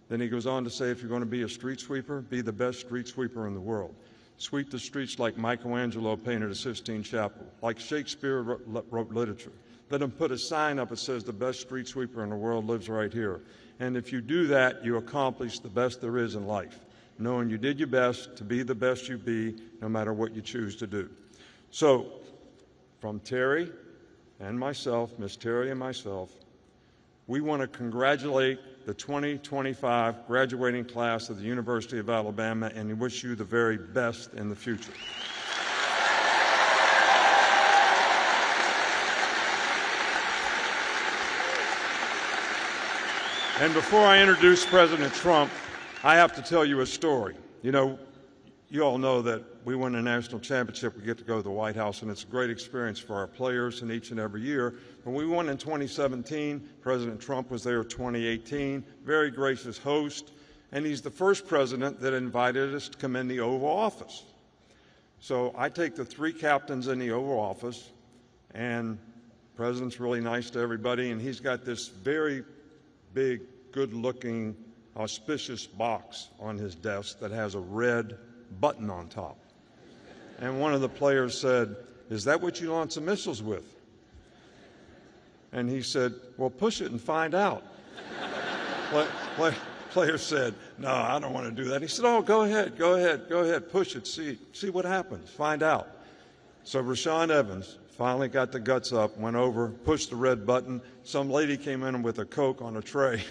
Then he goes on to say, if you're going to be a street sweeper, be the best street sweeper in the world. Sweep the streets like Michelangelo painted a Sistine Chapel, like Shakespeare wrote literature. Let him put a sign up that says the best street sweeper in the world lives right here. And if you do that, you accomplish the best there is in life, knowing you did your best to be the best you be, no matter what you choose to do. So, from Terry and myself, Miss Terry and myself, we want to congratulate the 2025 graduating class of the University of Alabama and wish you the very best in the future. And before I introduce President Trump, I have to tell you a story. You know, you all know that we win a national championship, we get to go to the White House, and it's a great experience for our players and each and every year. When we won in 2017, President Trump was there in 2018, very gracious host, and he's the first president that invited us to come in the Oval Office. So I take the three captains in the Oval Office, and the president's really nice to everybody, and he's got this very big, good-looking, auspicious box on his desk that has a red button on top. And one of the players said, "Is that what you launch the missiles with?" And he said, "Well, push it and find out." Player said, "No, I don't want to do that." He said, "Oh, go ahead, push it, see what happens, find out." So Rashawn Evans finally got the guts up, went over, pushed the red button. Some lady came in with a Coke on a tray.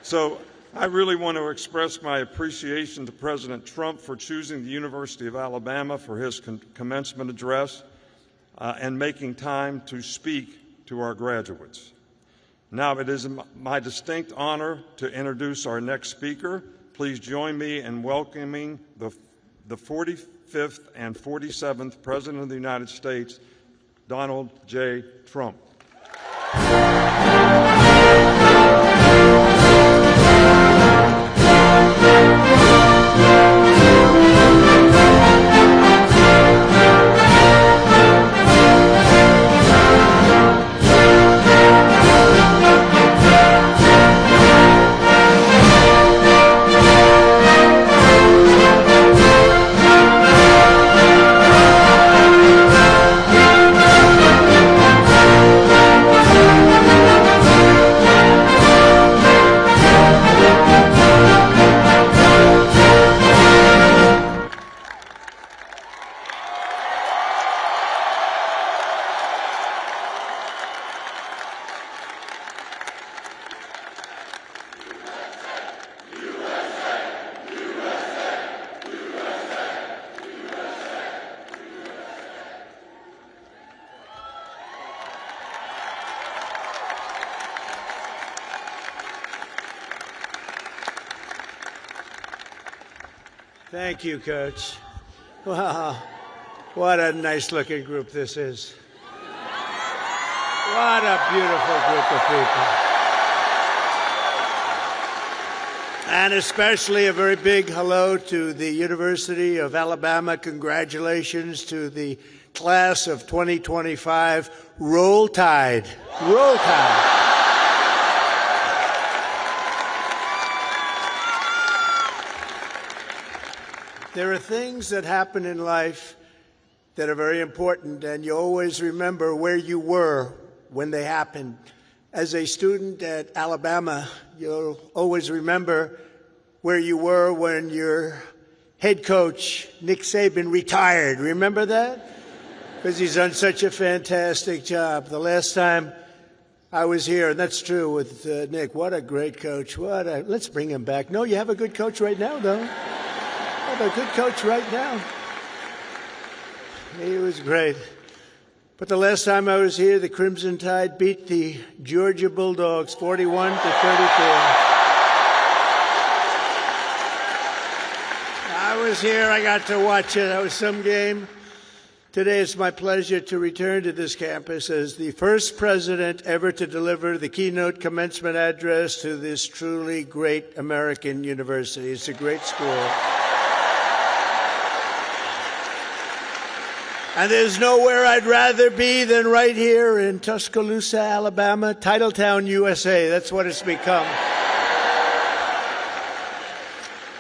So I really want to express my appreciation to President Trump for choosing the University of Alabama for his commencement address and making time to speak to our graduates. Now it is my distinct honor to introduce our next speaker. Please join me in welcoming the 45th and 47th President of the United States, Donald J. Trump. Thank you, Coach. Wow, what a nice-looking group this is. What a beautiful group of people. And especially a very big hello to the University of Alabama. Congratulations to the class of 2025. Roll Tide. Roll Tide. There are things that happen in life that are very important, and you always remember where you were when they happened. As a student at Alabama, you'll always remember where you were when your head coach, Nick Saban, retired. Remember that? Because he's done such a fantastic job. The last time I was here, and that's true with Nick, what a great coach. Let's bring him back. No, you have a good coach right now, though. You have a good coach right now. He was great. But the last time I was here, the Crimson Tide beat the Georgia Bulldogs 41-34. I was here. I got to watch it. That was some game. Today it's my pleasure to return to this campus as the first president ever to deliver the keynote commencement address to this truly great American university. It's a great school. And there's nowhere I'd rather be than right here in Tuscaloosa, Alabama, Titletown, USA. That's what it's become.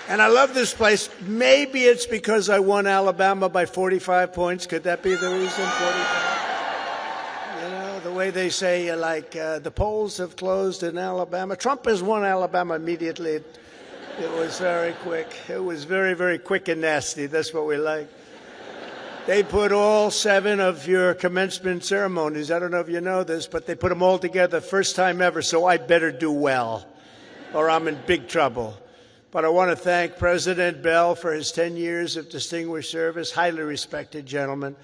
And I love this place. Maybe it's because I won Alabama by 45 points. Could that be the reason? 45? You know, the way they say, the polls have closed in Alabama. Trump has won Alabama immediately. It was very quick. It was very, very quick and nasty. That's what we like. They put all 7 of your commencement ceremonies, I don't know if you know this, but they put them all together first time ever, so I better do well, or I'm in big trouble. But I want to thank President Bell for his 10 years of distinguished service, highly respected gentleman,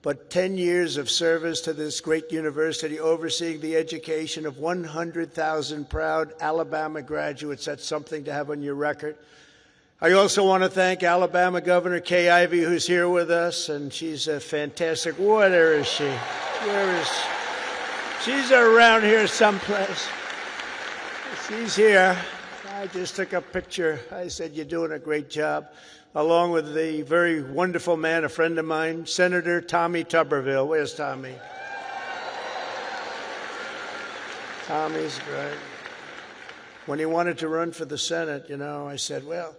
but 10 years of service to this great university, overseeing the education of 100,000 proud Alabama graduates. That's something to have on your record. I also want to thank Alabama Governor Kay Ivey, who's here with us, and she's a fantastic. Where is she? Where is she? She's around here someplace. She's here. I just took a picture. I said, you're doing a great job, along with the very wonderful man, a friend of mine, Senator Tommy Tuberville. Where's Tommy? Tommy's great. When he wanted to run for the Senate, I said, well,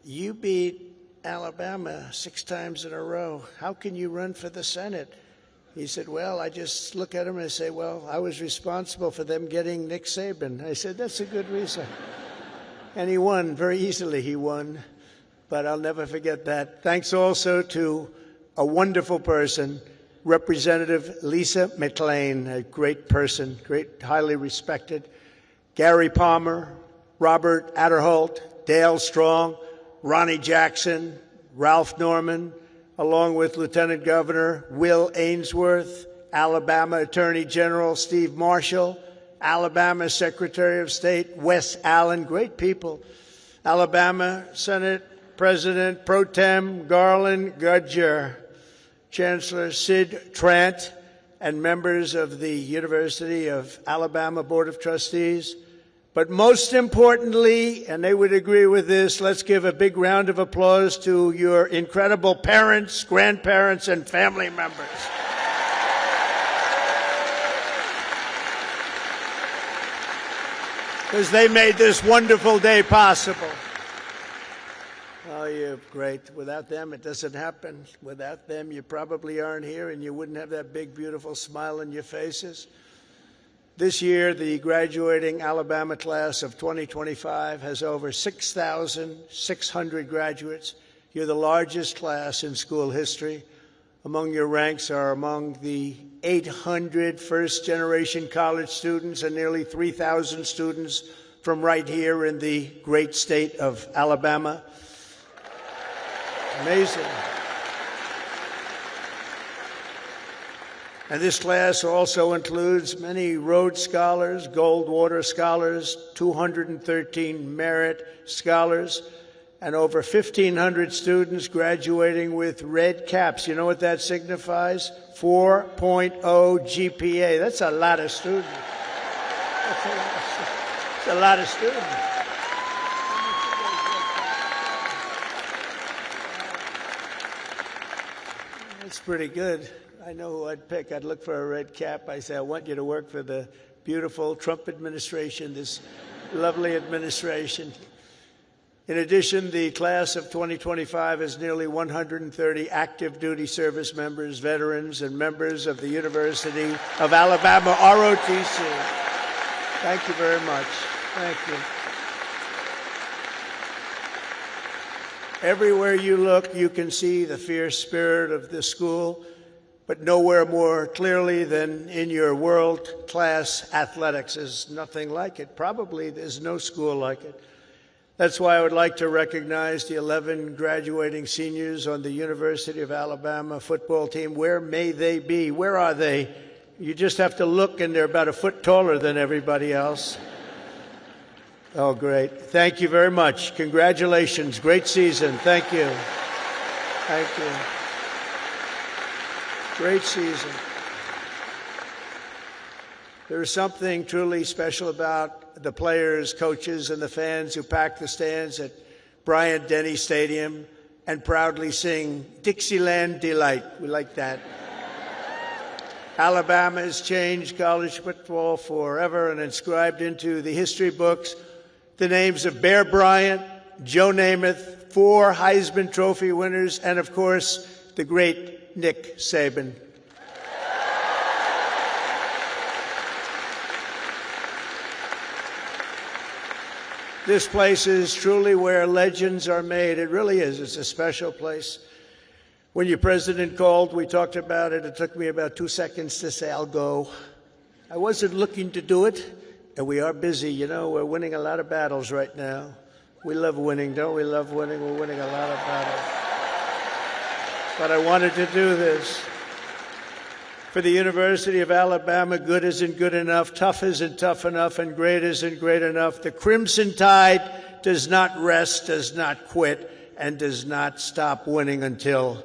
you beat Alabama 6 times in a row. How can you run for the Senate? He said, well, I just look at him and I say, well, I was responsible for them getting Nick Saban. I said, that's a good reason. And he won. Very easily he won. But I'll never forget that. Thanks also to a wonderful person, Representative Lisa McLean, a great person, great, highly respected. Gary Palmer, Robert Adderholt, Dale Strong, Ronnie Jackson, Ralph Norman, along with Lieutenant Governor Will Ainsworth, Alabama Attorney General Steve Marshall, Alabama Secretary of State Wes Allen, great people, Alabama Senate President Pro Tem Garland Gudger, Chancellor Sid Trant, and members of the University of Alabama Board of Trustees. But most importantly, and they would agree with this, let's give a big round of applause to your incredible parents, grandparents, and family members. Because they made this wonderful day possible. Oh, you're great. Without them, it doesn't happen. Without them, you probably aren't here, and you wouldn't have that big, beautiful smile on your faces. This year, the graduating Alabama class of 2025 has over 6,600 graduates. You're the largest class in school history. Among your ranks are among the 800 first-generation college students and nearly 3,000 students from right here in the great state of Alabama. Amazing. And this class also includes many Rhodes Scholars, Goldwater Scholars, 213 Merit Scholars, and over 1,500 students graduating with red caps. You know what that signifies? 4.0 GPA. That's a lot of students. That's a lot of students. That's pretty good. I know who I'd pick. I'd look for a red cap. I say, I want you to work for the beautiful Trump administration, this lovely administration. In addition, the class of 2025 has nearly 130 active duty service members, veterans, and members of the University of Alabama, ROTC. Thank you very much. Thank you. Everywhere you look, you can see the fierce spirit of this school, but nowhere more clearly than in your world-class athletics. There's nothing like it. Probably there's no school like it. That's why I would like to recognize the 11 graduating seniors on the University of Alabama football team. Where may they be? Where are they? You just have to look, and they're about a foot taller than everybody else. Oh, great. Thank you very much. Congratulations. Great season. Thank you. Thank you. Great season. There is something truly special about the players, coaches, and the fans who pack the stands at Bryant-Denny Stadium and proudly sing Dixieland Delight. We like that. Alabama has changed college football forever and inscribed into the history books the names of Bear Bryant, Joe Namath, 4 Heisman Trophy winners, and, of course, the great Nick Saban. This place is truly where legends are made. It really is. It's a special place. When your president called, we talked about it. It took me about 2 seconds to say, I'll go. I wasn't looking to do it, and we are busy. You know, we're winning a lot of battles right now. We love winning, don't we? Love winning. We're winning a lot of battles. But I wanted to do this. For the University of Alabama, good isn't good enough, tough isn't tough enough, and great isn't great enough. The Crimson Tide does not rest, does not quit, and does not stop winning until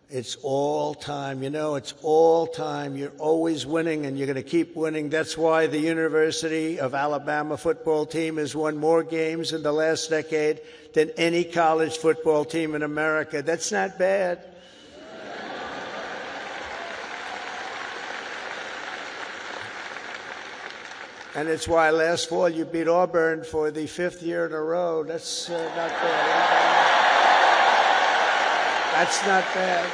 it's all time. You know, it's all time. You're always winning, and you're going to keep winning. That's why the University of Alabama football team has won more games in the last decade than any college football team in America. That's not bad. And it's why last fall you beat Auburn for the 5th year in a row. That's not bad. That's not bad.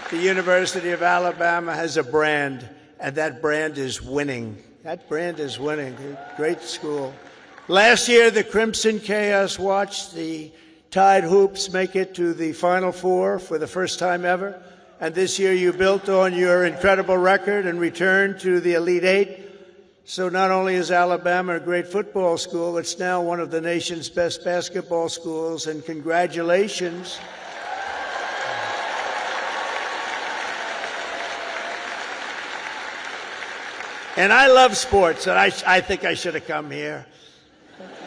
The University of Alabama has a brand, and that brand is winning. That brand is winning. Great school. Last year, the Crimson Chaos watched the Tide Hoops make it to the Final Four for the first time ever. And this year you built on your incredible record and returned to the Elite Eight. So not only is Alabama a great football school, it's now one of the nation's best basketball schools, and congratulations. And I love sports, and I think I should have come here.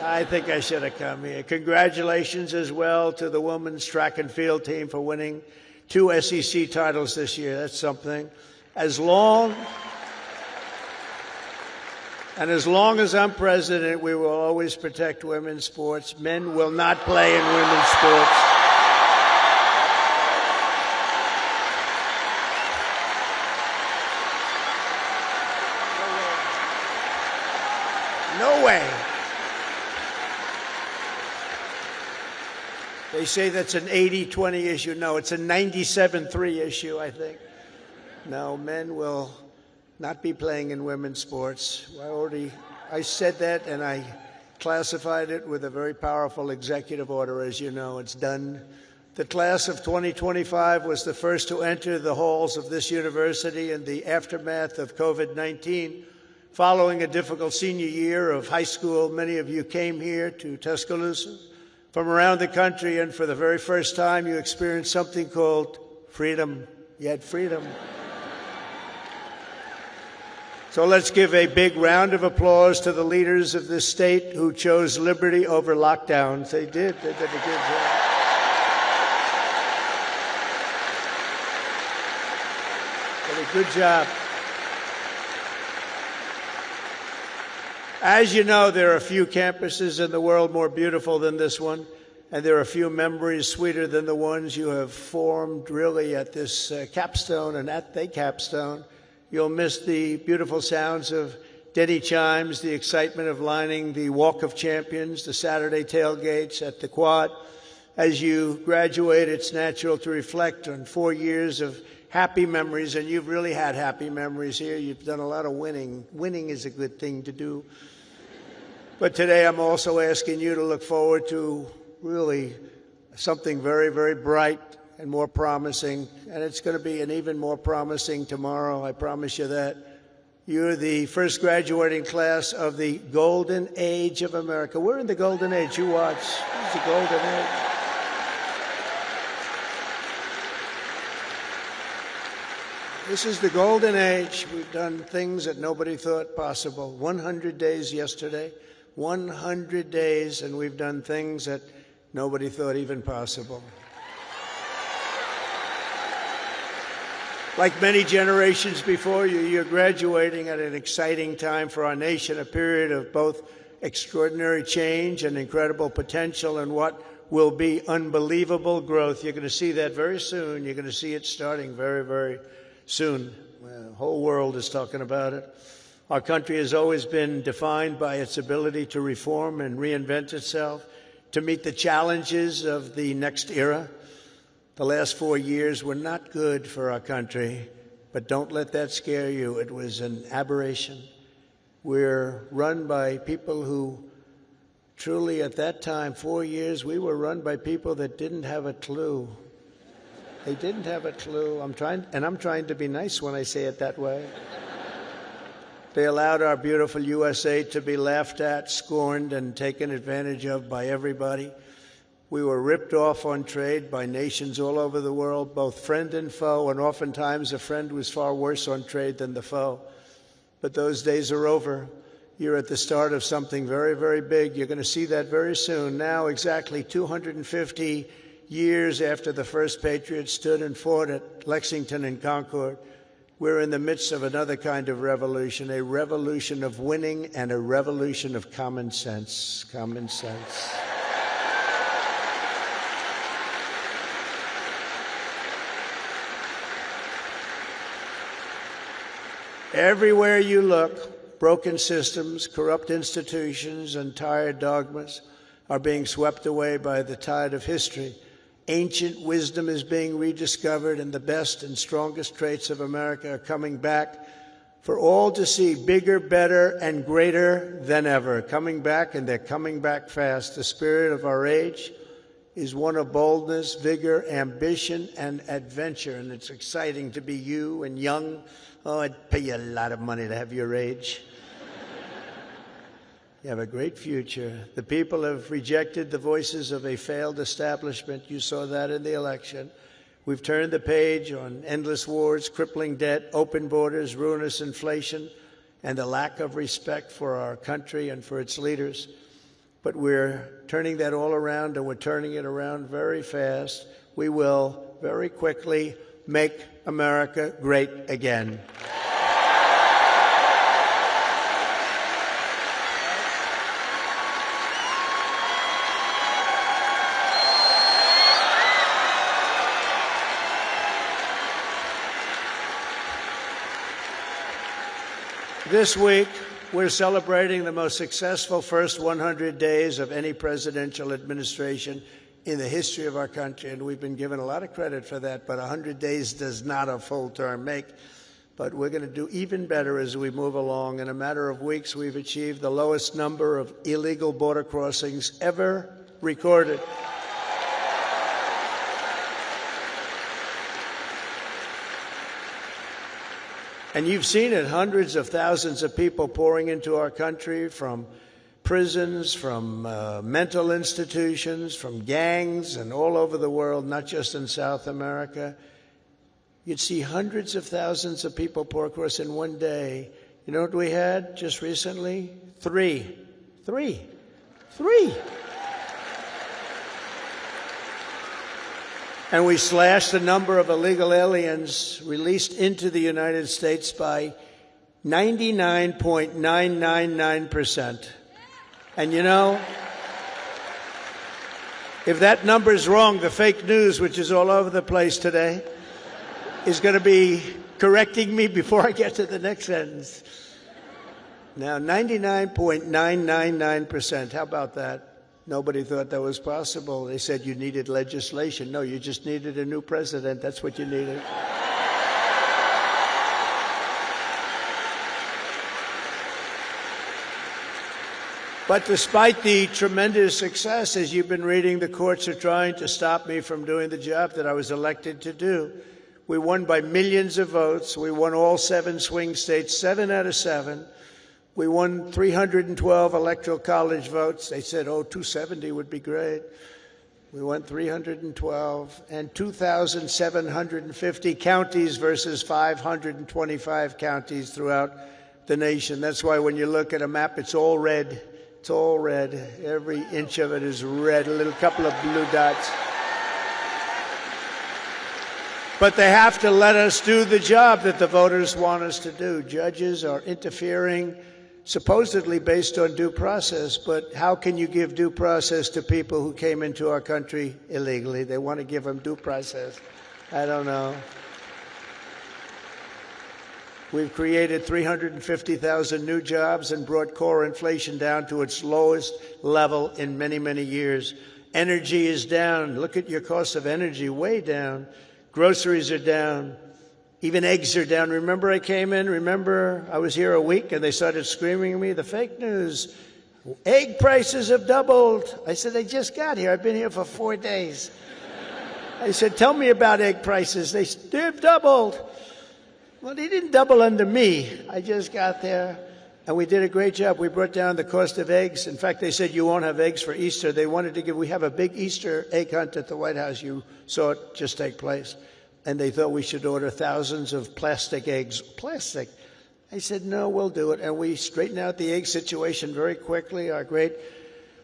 I think I should have come here. Congratulations as well to the women's track and field team for winning 2 SEC titles this year. That's something. As long as I'm president, we will always protect women's sports. Men will not play in women's sports. No way. They say that's an 80-20 issue. No, it's a 97-3 issue, I think. No, men will not be playing in women's sports. I said that, and I classified it with a very powerful executive order. As you know, it's done. The class of 2025 was the first to enter the halls of this university in the aftermath of COVID-19. Following a difficult senior year of high school, many of you came here to Tuscaloosa from around the country, and for the very first time, you experienced something called freedom. You had freedom. So let's give a big round of applause to the leaders of this state who chose liberty over lockdowns. They did. They did a good job. Did a good job. As you know, there are a few campuses in the world more beautiful than this one, and there are a few memories sweeter than the ones you have formed really at this capstone and at the capstone. You'll miss the beautiful sounds of Denny chimes, the excitement of lining the Walk of Champions, the Saturday tailgates at the Quad. As you graduate, it's natural to reflect on 4 years of happy memories, and you've really had happy memories here. You've done a lot of winning. Winning is a good thing to do. But today I'm also asking you to look forward to really something very, very bright and more promising, and it's going to be an even more promising tomorrow, I promise you that. You're the first graduating class of the Golden Age of America. We're in the Golden Age. You watch. This is the Golden Age. This is the Golden Age. We've done things that nobody thought possible. 100 days yesterday, 100 days, and we've done things that nobody thought even possible. Like many generations before you, you're graduating at an exciting time for our nation, a period of both extraordinary change and incredible potential and what will be unbelievable growth. You're going to see that very soon. You're going to see it starting very, very soon. The whole world is talking about it. Our country has always been defined by its ability to reform and reinvent itself, to meet the challenges of the next era. The last 4 years were not good for our country, but don't let that scare you. It was an aberration. We're run by people who truly at that time, 4 years, we were run by people that didn't have a clue. They didn't have a clue. I'm trying to be nice when I say it that way. They allowed our beautiful USA to be laughed at, scorned, and taken advantage of by everybody. We were ripped off on trade by nations all over the world, both friend and foe, and oftentimes a friend was far worse on trade than the foe. But those days are over. You're at the start of something very, very big. You're going to see that very soon. Now, exactly 250 years after the first Patriots stood and fought at Lexington and Concord, we're in the midst of another kind of revolution, a revolution of winning and a revolution of common sense. Common sense. Everywhere you look, broken systems, corrupt institutions, and tired dogmas are being swept away by the tide of history. Ancient wisdom is being rediscovered, and the best and strongest traits of America are coming back for all to see, bigger, better, and greater than ever. Coming back, and they're coming back fast. The spirit of our age is one of boldness, vigor, ambition, and adventure, and it's exciting to be you and young. Oh, I'd pay you a lot of money to have your age. You have a great future. The people have rejected the voices of a failed establishment. You saw that in the election. We've turned the page on endless wars, crippling debt, open borders, ruinous inflation, and the lack of respect for our country and for its leaders. But we're turning that all around, and we're turning it around very fast. We will very quickly make America great again. This week, we're celebrating the most successful first 100 days of any presidential administration in the history of our country, and we've been given a lot of credit for that, but 100 days does not a full term make. But we're going to do even better as we move along. In a matter of weeks, we've achieved the lowest number of illegal border crossings ever recorded. And you've seen it, hundreds of thousands of people pouring into our country from prisons, from mental institutions, from gangs, and all over the world, not just in South America. You'd see hundreds of thousands of people pour across in one day. You know what we had just recently? Three. And we slashed the number of illegal aliens released into the United States by 99.999%. And you know, if that number is wrong, the fake news, which is all over the place today, is going to be correcting me before I get to the next sentence. Now, 99.999%. How about that? Nobody thought that was possible. They said you needed legislation. No, you just needed a new president. That's what you needed. But despite the tremendous success, as you've been reading, the courts are trying to stop me from doing the job that I was elected to do. We won by millions of votes. We won all 7 swing states, 7 out of 7. We won 312 electoral college votes. They said, 270 would be great. We won 312 and 2,750 counties versus 525 counties throughout the nation. That's why when you look at a map, it's all red. It's all red. Every inch of it is red, a little couple of blue dots. But they have to let us do the job that the voters want us to do. Judges are interfering, supposedly based on due process, but how can you give due process to people who came into our country illegally? They want to give them due process. I don't know. We've created 350,000 new jobs and brought core inflation down to its lowest level in many, many years. Energy is down. Look at your cost of energy, way down. Groceries are down. Even eggs are down. Remember I came in? Remember I was here a week and they started screaming at me, the fake news. Egg prices have doubled. I said, they just got here. I've been here for 4 days. I said, tell me about egg prices. They've doubled. Well, they didn't double under me. I just got there, and we did a great job. We brought down the cost of eggs. In fact, they said you won't have eggs for Easter. They wanted to we have a big Easter egg hunt at the White House. You saw it just take place. And they thought we should order thousands of plastic eggs. Plastic. I said, no, we'll do it. And we straightened out the egg situation very quickly. Our great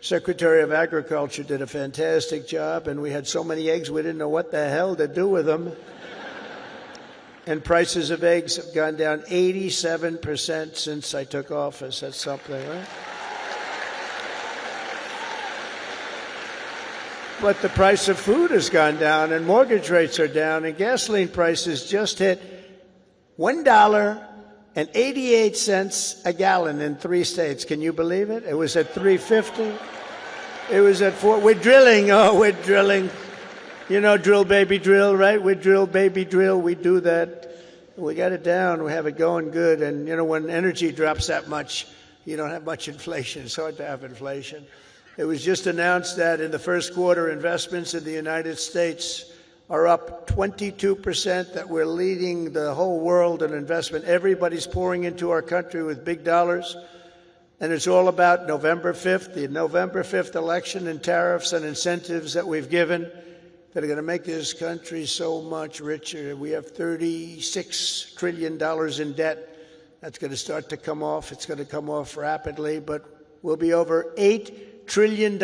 Secretary of Agriculture did a fantastic job, and we had so many eggs we didn't know what the hell to do with them. And prices of eggs have gone down 87% since I took office. That's something, right? But the price of food has gone down, and mortgage rates are down, and gasoline prices just hit $1.88 a gallon in 3 states. Can you believe it? It was at $3.50. It was at $4. We're drilling. Oh, we're drilling. You know, drill, baby, drill, right? We drill, baby, drill. We do that. We got it down. We have it going good. And, you know, when energy drops that much, you don't have much inflation. It's hard to have inflation. It was just announced that in the first quarter, investments in the United States are up 22%, that we're leading the whole world in investment. Everybody's pouring into our country with big dollars. And it's all about November 5th, the November 5th election, and tariffs and incentives that we've given that are going to make this country so much richer. We have $36 trillion in debt. That's going to start to come off. It's going to come off rapidly, but we'll be over $8 trillion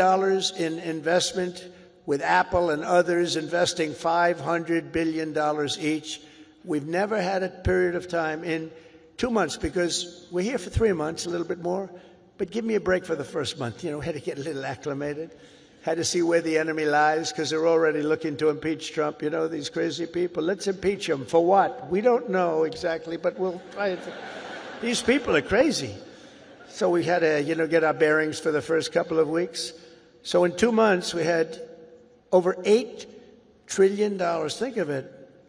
in investment, with Apple and others investing $500 billion each. We've never had a period of time in 2 months, because we're here for 3 months, a little bit more, but give me a break for the first month. You know, had to get a little acclimated. Had to see where the enemy lies, because they're already looking to impeach Trump. You know, these crazy people. Let's impeach him. For what? We don't know exactly, but we'll try it. These people are crazy. So we had to, get our bearings for the first couple of weeks. So in 2 months, we had over $8 trillion, think of it,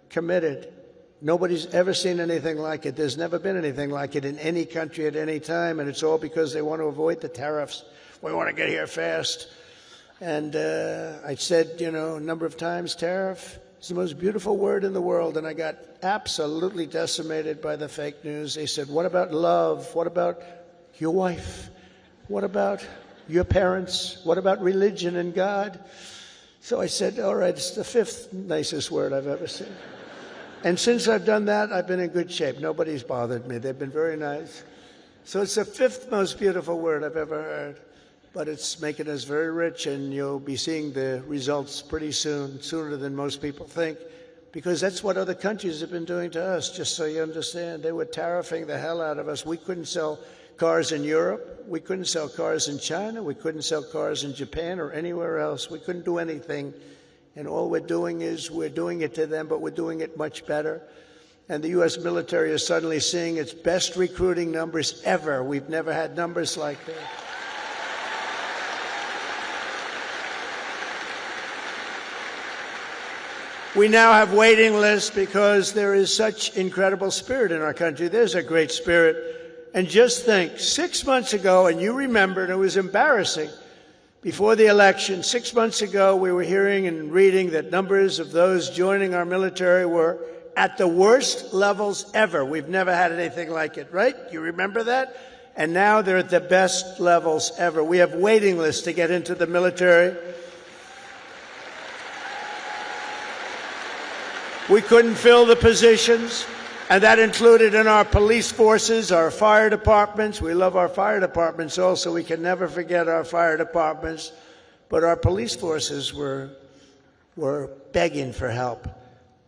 committed. Nobody's ever seen anything like it. There's never been anything like it in any country at any time, and it's all because they want to avoid the tariffs. We want to get here fast. And I said, a number of times, tariff is the most beautiful word in the world, and I got absolutely decimated by the fake news. They said, what about love? What about your wife? What about your parents? What about religion and God? So I said, all right, it's the 5th nicest word I've ever seen. And since I've done that, I've been in good shape. Nobody's bothered me. They've been very nice. So it's the fifth most beautiful word I've ever heard. But it's making us very rich, and you'll be seeing the results pretty soon, sooner than most people think, because that's what other countries have been doing to us, just so you understand. They were tariffing the hell out of us. We couldn't sell cars in Europe. We couldn't sell cars in China. We couldn't sell cars in Japan or anywhere else. We couldn't do anything. And all we're doing is we're doing it to them, but we're doing it much better. And the U.S. military is suddenly seeing its best recruiting numbers ever. We've never had numbers like that. We now have waiting lists because there is such incredible spirit in our country. There's a great spirit. And just think, 6 months ago, and you remember, and it was embarrassing, before the election, 6 months ago, we were hearing and reading that numbers of those joining our military were at the worst levels ever. We've never had anything like it, right? You remember that? And now they're at the best levels ever. We have waiting lists to get into the military. We couldn't fill the positions, and that included in our police forces, our fire departments. We love our fire departments also. We can never forget our fire departments. But our police forces were begging for help.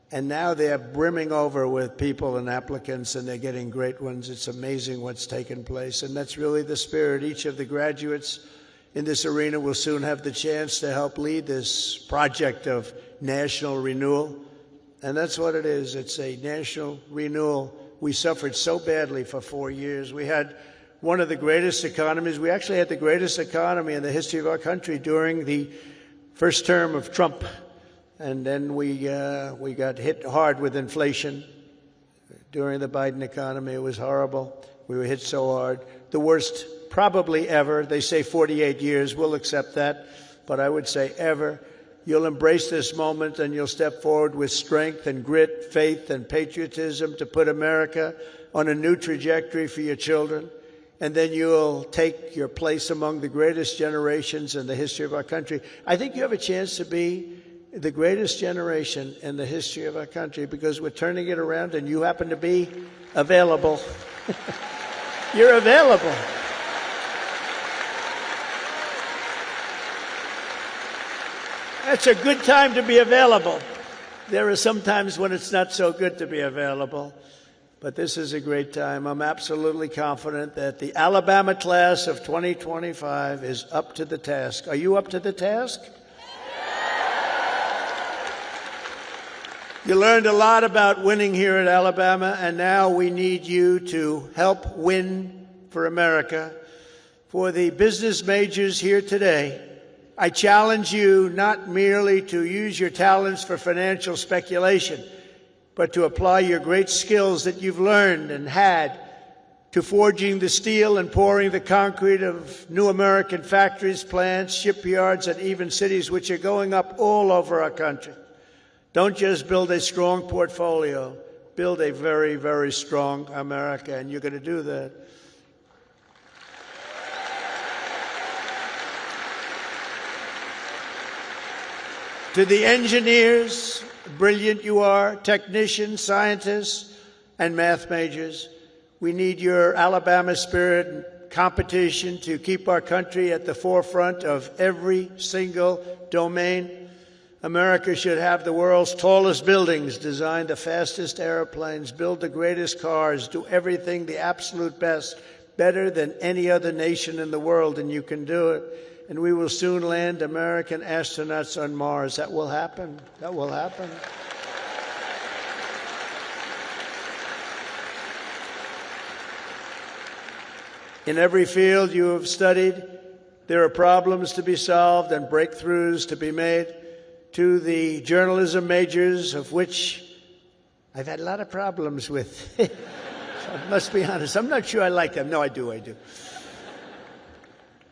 And now they're brimming over with people and applicants, and they're getting great ones. It's amazing what's taken place, and that's really the spirit. Each of the graduates in this arena will soon have the chance to help lead this project of national renewal. And that's what it is. It's a national renewal. We suffered so badly for 4 years. We had one of the greatest economies. We actually had the greatest economy in the history of our country during the first term of Trump. And then we got hit hard with inflation. During the Biden economy, it was horrible. We were hit so hard. The worst probably ever. They say 48 years. We'll accept that. But I would say ever. You'll embrace this moment, and you'll step forward with strength and grit, faith and patriotism to put America on a new trajectory for your children. And then you'll take your place among the greatest generations in the history of our country. I think you have a chance to be the greatest generation in the history of our country because we're turning it around, and you happen to be available. You're available. It's a good time to be available. There are some times when it's not so good to be available, but this is a great time. I'm absolutely confident that the Alabama class of 2025 is up to the task. Are you up to the task? You learned a lot about winning here at Alabama, and now we need you to help win for America. For the business majors here today, I challenge you not merely to use your talents for financial speculation, but to apply your great skills that you've learned and had to forging the steel and pouring the concrete of new American factories, plants, shipyards, and even cities which are going up all over our country. Don't just build a strong portfolio. Build a very, very strong America, and you're going to do that. To the engineers, brilliant you are, technicians, scientists, and math majors, we need your Alabama spirit and competition to keep our country at the forefront of every single domain. America should have the world's tallest buildings, design the fastest airplanes, build the greatest cars, do everything the absolute best, better than any other nation in the world, and you can do it. And we will soon land American astronauts on Mars. That will happen. That will happen. In every field you have studied, there are problems to be solved and breakthroughs to be made. To the journalism majors, of which I've had a lot of problems with. I must be honest. I'm not sure I like them. No, I do.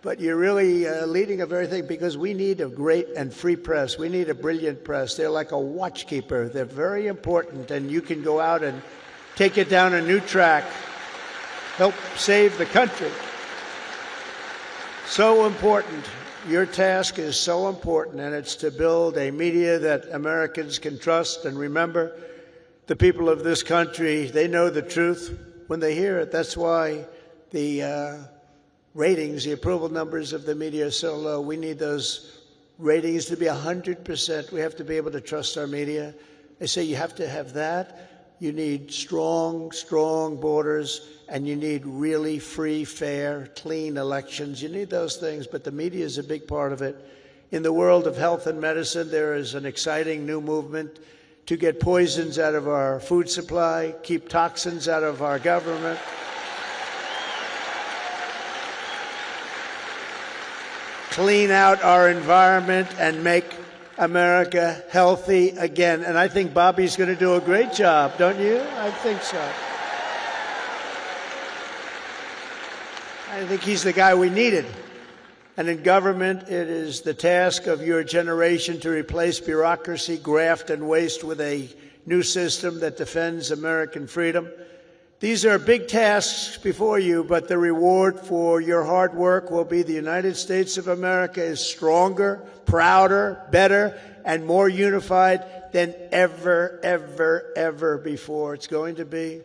But you're really leading a very thing because we need a great and free press. We need a brilliant press. They're like a watchkeeper. They're very important, and you can go out and take it down a new track, help save the country. So important. Your task is so important, and it's to build a media that Americans can trust. And remember, the people of this country, they know the truth when they hear it. That's why the ratings, the approval numbers of the media are so low. We need those ratings to be 100%. We have to be able to trust our media. I say you have to have that. You need strong, strong borders, and you need really free, fair, clean elections. You need those things, but the media is a big part of it. In the world of health and medicine, there is an exciting new movement to get poisons out of our food supply, keep toxins out of our government. Clean out our environment and make America healthy again. And I think Bobby's going to do a great job, don't you? I think so. I think he's the guy we needed. And in government, it is the task of your generation to replace bureaucracy, graft, and waste with a new system that defends American freedom. These are big tasks before you, but the reward for your hard work will be the United States of America is stronger, prouder, better, and more unified than ever, ever, ever before. It's going to be.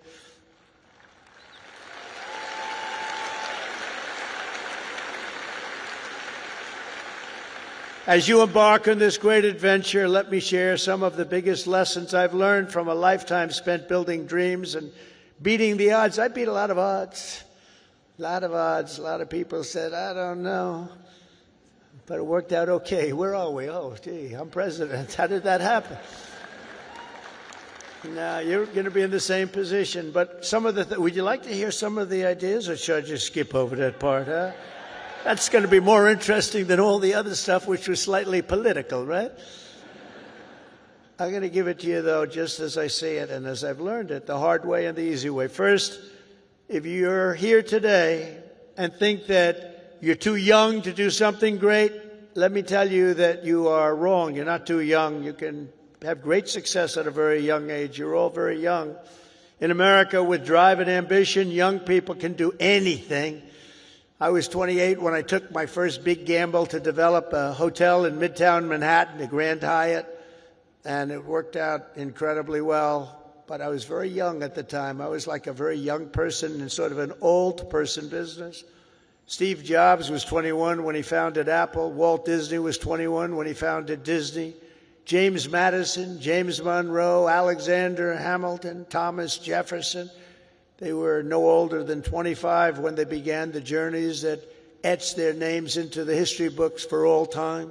As you embark on this great adventure, let me share some of the biggest lessons I've learned from a lifetime spent building dreams and beating the odds. I beat a lot of odds. A lot of odds. A lot of people said, I don't know. But it worked out okay. Where are we? Oh, gee, I'm president. How did that happen? Now, you're going to be in the same position. But some of the would you like to hear some of the ideas, or should I just skip over that part, huh? That's going to be more interesting than all the other stuff, which was slightly political, right? I'm going to give it to you, though, just as I see it and as I've learned it, the hard way and the easy way. First, if you're here today and think that you're too young to do something great, let me tell you that you are wrong. You're not too young. You can have great success at a very young age. You're all very young. In America, with drive and ambition, young people can do anything. I was 28 when I took my first big gamble to develop a hotel in Midtown Manhattan, the Grand Hyatt, and it worked out incredibly well. But I was very young at the time. I was like a very young person in sort of an old person business. Steve Jobs was 21 when he founded Apple. Walt Disney was 21 when he founded Disney. James Madison, James Monroe, Alexander Hamilton, Thomas Jefferson. They were no older than 25 when they began the journeys that etched their names into the history books for all time.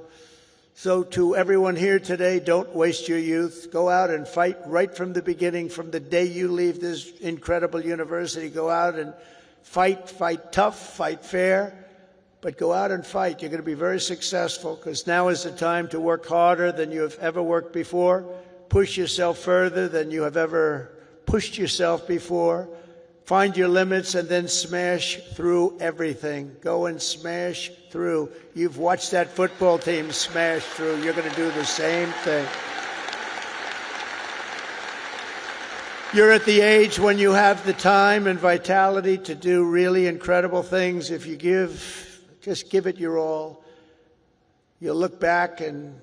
So to everyone here today, don't waste your youth. Go out and fight right from the beginning, from the day you leave this incredible university. Go out and fight tough, fight fair, but go out and fight. You're going to be very successful because now is the time to work harder than you have ever worked before. Push yourself further than you have ever pushed yourself before. Find your limits and then smash through everything. Go and smash through. You've watched that football team smash through. You're going to do the same thing. You're at the age when you have the time and vitality to do really incredible things. If you just give it your all. You'll look back and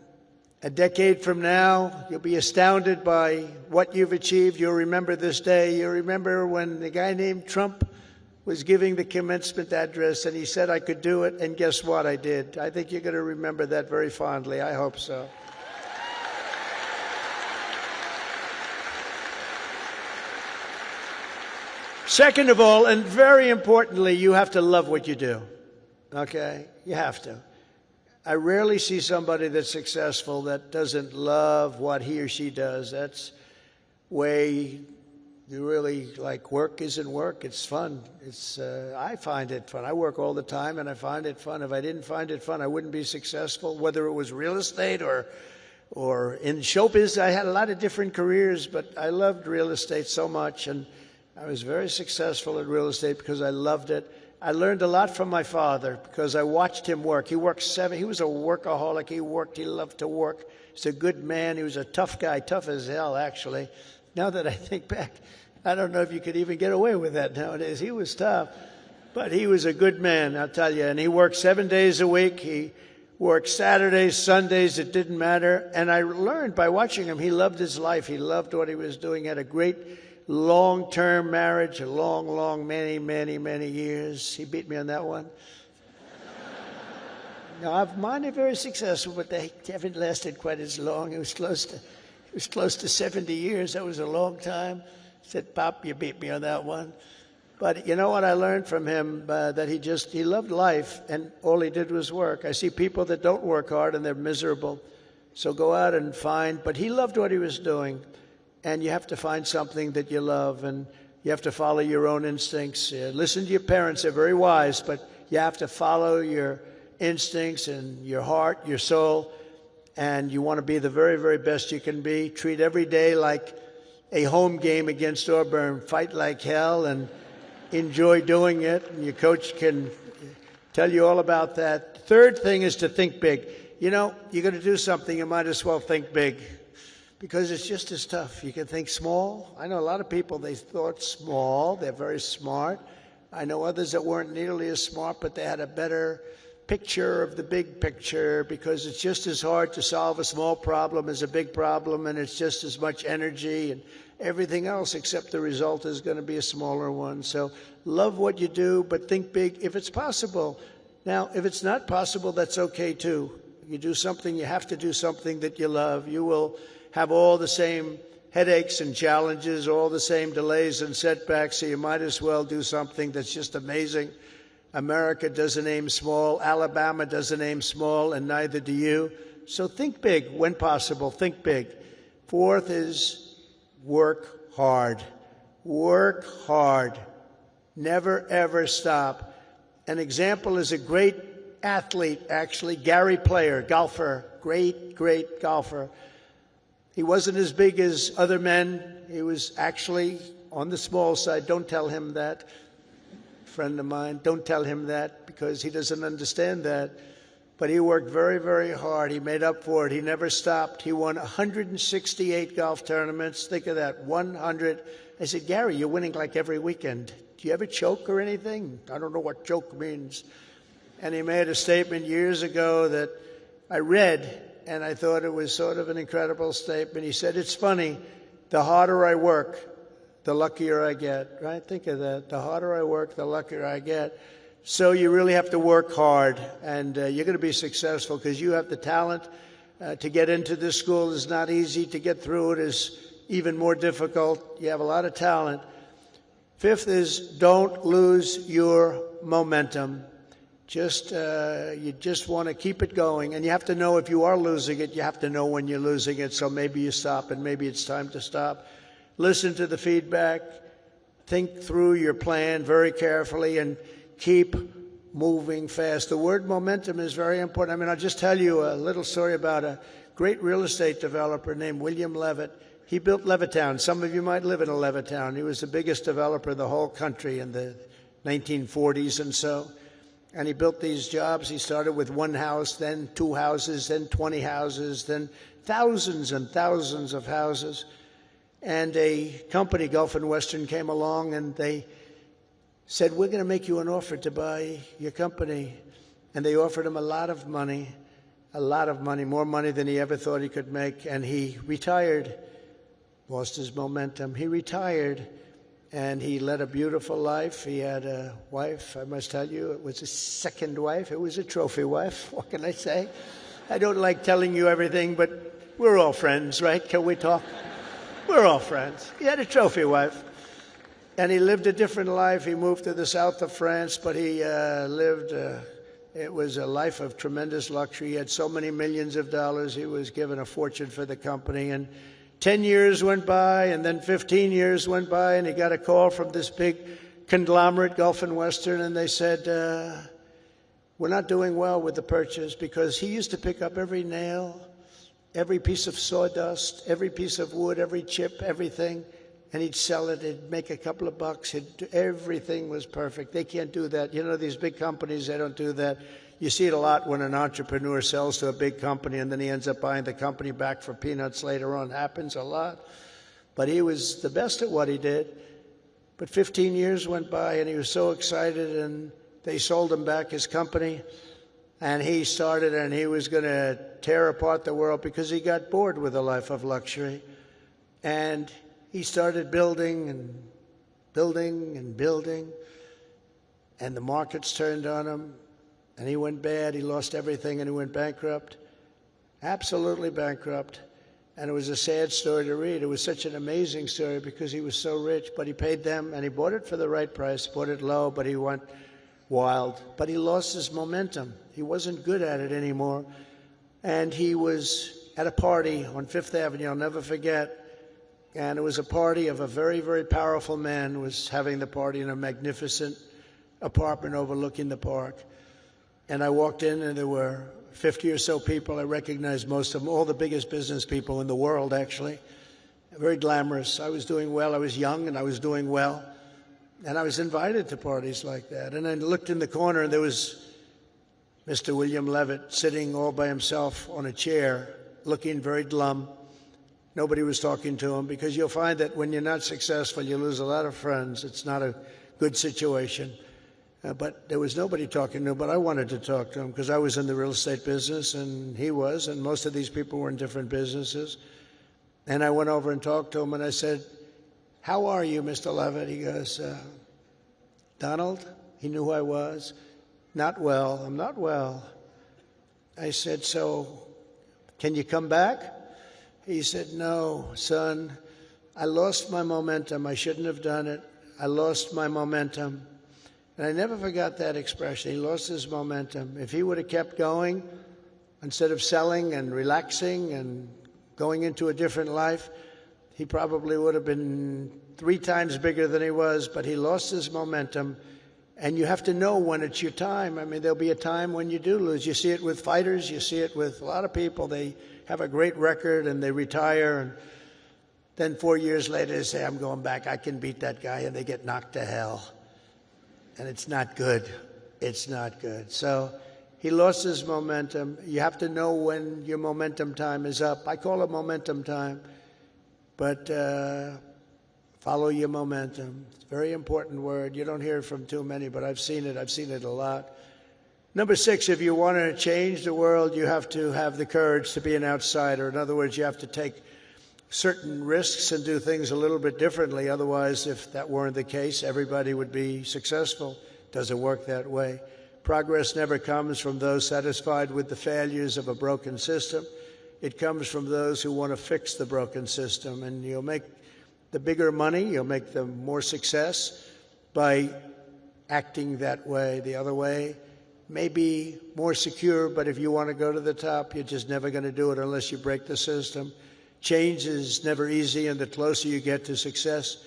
a decade from now, you'll be astounded by what you've achieved. You'll remember this day. You'll remember when the guy named Trump was giving the commencement address and he said I could do it, and guess what? I did. I think you're going to remember that very fondly. I hope so. Second of all, and very importantly, you have to love what you do. Okay? You have to. I rarely see somebody that's successful that doesn't love what he or she does. That's way you really like work isn't work. It's fun. I find it fun. I work all the time and I find it fun. If I didn't find it fun, I wouldn't be successful, whether it was real estate or in showbiz. I had a lot of different careers, but I loved real estate so much, and I was very successful at real estate because I loved it. I learned a lot from my father because I watched him work. He worked he was a workaholic. He worked. He loved to work. He's a good man. He was a tough guy, tough as hell, actually. Now that I think back, I don't know if you could even get away with that nowadays. He was tough, but he was a good man, I'll tell you. And he worked 7 days a week. He worked Saturdays, Sundays, it didn't matter. And I learned by watching him, he loved his life. He loved what he was doing. He had a great long-term marriage, a long, many years. He beat me on that one. No, mine are very successful, but they haven't lasted quite as long. It was close to 70 years. That was a long time. I said, Pop, you beat me on that one. But you know what I learned from him? That he loved life, and all he did was work. I see people that don't work hard, and they're miserable. So go out and find. But he loved what he was doing, and you have to find something that you love, and you have to follow your own instincts. Listen to your parents. They're very wise, but you have to follow your instincts and your heart, your soul, and you want to be the very best you can be. Treat every day like a home game against Auburn. Fight like hell and enjoy doing it, and your coach can tell you all about that. Third thing is to think big. You know, you're going to do something, you might as well think big, because it's just as tough. You can think small. I know a lot of people, they thought small. They're very smart. I know others that weren't nearly as smart, but they had a better picture of the big picture, because it's just as hard to solve a small problem as a big problem, and it's just as much energy and everything else, except the result is going to be a smaller one. So love what you do, but think big if it's possible. Now, if it's not possible, that's okay too. You do something, you have to do something that you love. You will have all the same headaches and challenges, all the same delays and setbacks, so you might as well do something that's just amazing. America doesn't aim small, Alabama doesn't aim small, and neither do you. So think big when possible, think big. Fourth is work hard. Work hard. Never, ever stop. An example is a great athlete, actually, Gary Player, golfer, great golfer. He wasn't as big as other men. He was actually on the small side. Don't tell him that. Friend of mine, don't tell him that, because he doesn't understand that. But he worked very hard. He made up for it. He never stopped. He won 168 golf tournaments. Think of that, 100. I said, Gary, you're winning like every weekend. Do you ever choke or anything? I don't know what choke means. And he made a statement years ago that I read, and I thought it was sort of an incredible statement. He said, it's funny, the harder I work, the luckier I get, right? Think of that. The harder I work, the luckier I get. So you really have to work hard, and you're going to be successful because you have the talent. To get into this school is not easy. To get through it is even more difficult. You have a lot of talent. Fifth is don't lose your momentum. You just want to keep it going, and you have to know if you are losing it. You have to know when you're losing it, so maybe you stop, and maybe it's time to stop. Listen to the feedback, think through your plan very carefully, and keep moving fast. The word momentum is very important. I mean, I'll just tell you a little story about a great real estate developer named William Levitt. He built Levittown. Some of you might live in a Levittown. He was the biggest developer in the whole country in the 1940s and so. And he built these jobs. He started with one house, then 2 houses, then 20 houses, then thousands and thousands of houses. And a company, Gulf and Western, came along and they said, we're going to make you an offer to buy your company. And they offered him a lot of money, more money than he ever thought he could make. And he retired, lost his momentum. He retired, and he led a beautiful life. He had a wife, I must tell you, it was his second wife. It was a trophy wife. What can I say? I don't like telling you everything, but we're all friends, right? Can we talk? We're all friends. He had a trophy wife, and he lived a different life. He moved to the south of France, but he it was a life of tremendous luxury. He had so many millions of dollars. He was given a fortune for the company, and 10 years went by, and then 15 years went by, and he got a call from this big conglomerate, Gulf and Western, and they said, we're not doing well with the purchase, because he used to pick up every nail, every piece of sawdust, every piece of wood, every chip, everything, and he'd sell it. He'd make a couple of bucks. Everything was perfect. They can't do that. You know, these big companies, they don't do that. You see it a lot when an entrepreneur sells to a big company and then he ends up buying the company back for peanuts later on. It happens a lot. But he was the best at what he did. But 15 years went by and he was so excited, and they sold him back his company. And he started, and he was going to tear apart the world because he got bored with a life of luxury. And he started building and building and building. And the markets turned on him, and he went bad. He lost everything, and he went bankrupt, absolutely bankrupt. And it was a sad story to read. It was such an amazing story because he was so rich, but he paid them, and he bought it for the right price, bought it low, but he went wild. But he lost his momentum. He wasn't good at it anymore. And he was at a party on Fifth Avenue, I'll never forget. And it was a party of a very, very powerful man who was having the party in a magnificent apartment overlooking the park. And I walked in, and there were 50 or so people. I recognized most of them, all the biggest business people in the world, actually. Very glamorous. I was doing well. I was young, and I was doing well. And I was invited to parties like that. And I looked in the corner, and there was Mr. William Levitt sitting all by himself on a chair, looking very glum. Nobody was talking to him, because you'll find that when you're not successful, you lose a lot of friends. It's not a good situation. But there was nobody talking to him, but I wanted to talk to him because I was in the real estate business, and he was, and most of these people were in different businesses. And I went over and talked to him, and I said, "How are you, Mr. Levitt?" He goes, "Donald?" He knew who I was. "Not well. I'm not well." I said, "So can you come back?" He said, "No, son, I lost my momentum. I shouldn't have done it. I lost my momentum." And I never forgot that expression. He lost his momentum. If he would have kept going, instead of selling and relaxing and going into a different life, he probably would have been 3 times bigger than he was, but he lost his momentum. And you have to know when it's your time. I mean, there'll be a time when you do lose. You see it with fighters. You see it with a lot of people. They have a great record, and they retire, and then 4 years later they say, "I'm going back. I can beat that guy," and they get knocked to hell. And it's not good. It's not good. So he lost his momentum. You have to know when your momentum time is up. I call it momentum time. But follow your momentum. It's a very important word. You don't hear it from too many, but I've seen it. I've seen it a lot. Number 6, if you want to change the world, you have to have the courage to be an outsider. In other words, you have to take certain risks and do things a little bit differently. Otherwise, if that weren't the case, everybody would be successful. It doesn't work that way. Progress never comes from those satisfied with the failures of a broken system. It comes from those who want to fix the broken system. And you'll make the bigger money, you'll make the more success by acting that way. The other way may be more secure, but if you want to go to the top, you're just never going to do it unless you break the system. Change is never easy, and the closer you get to success,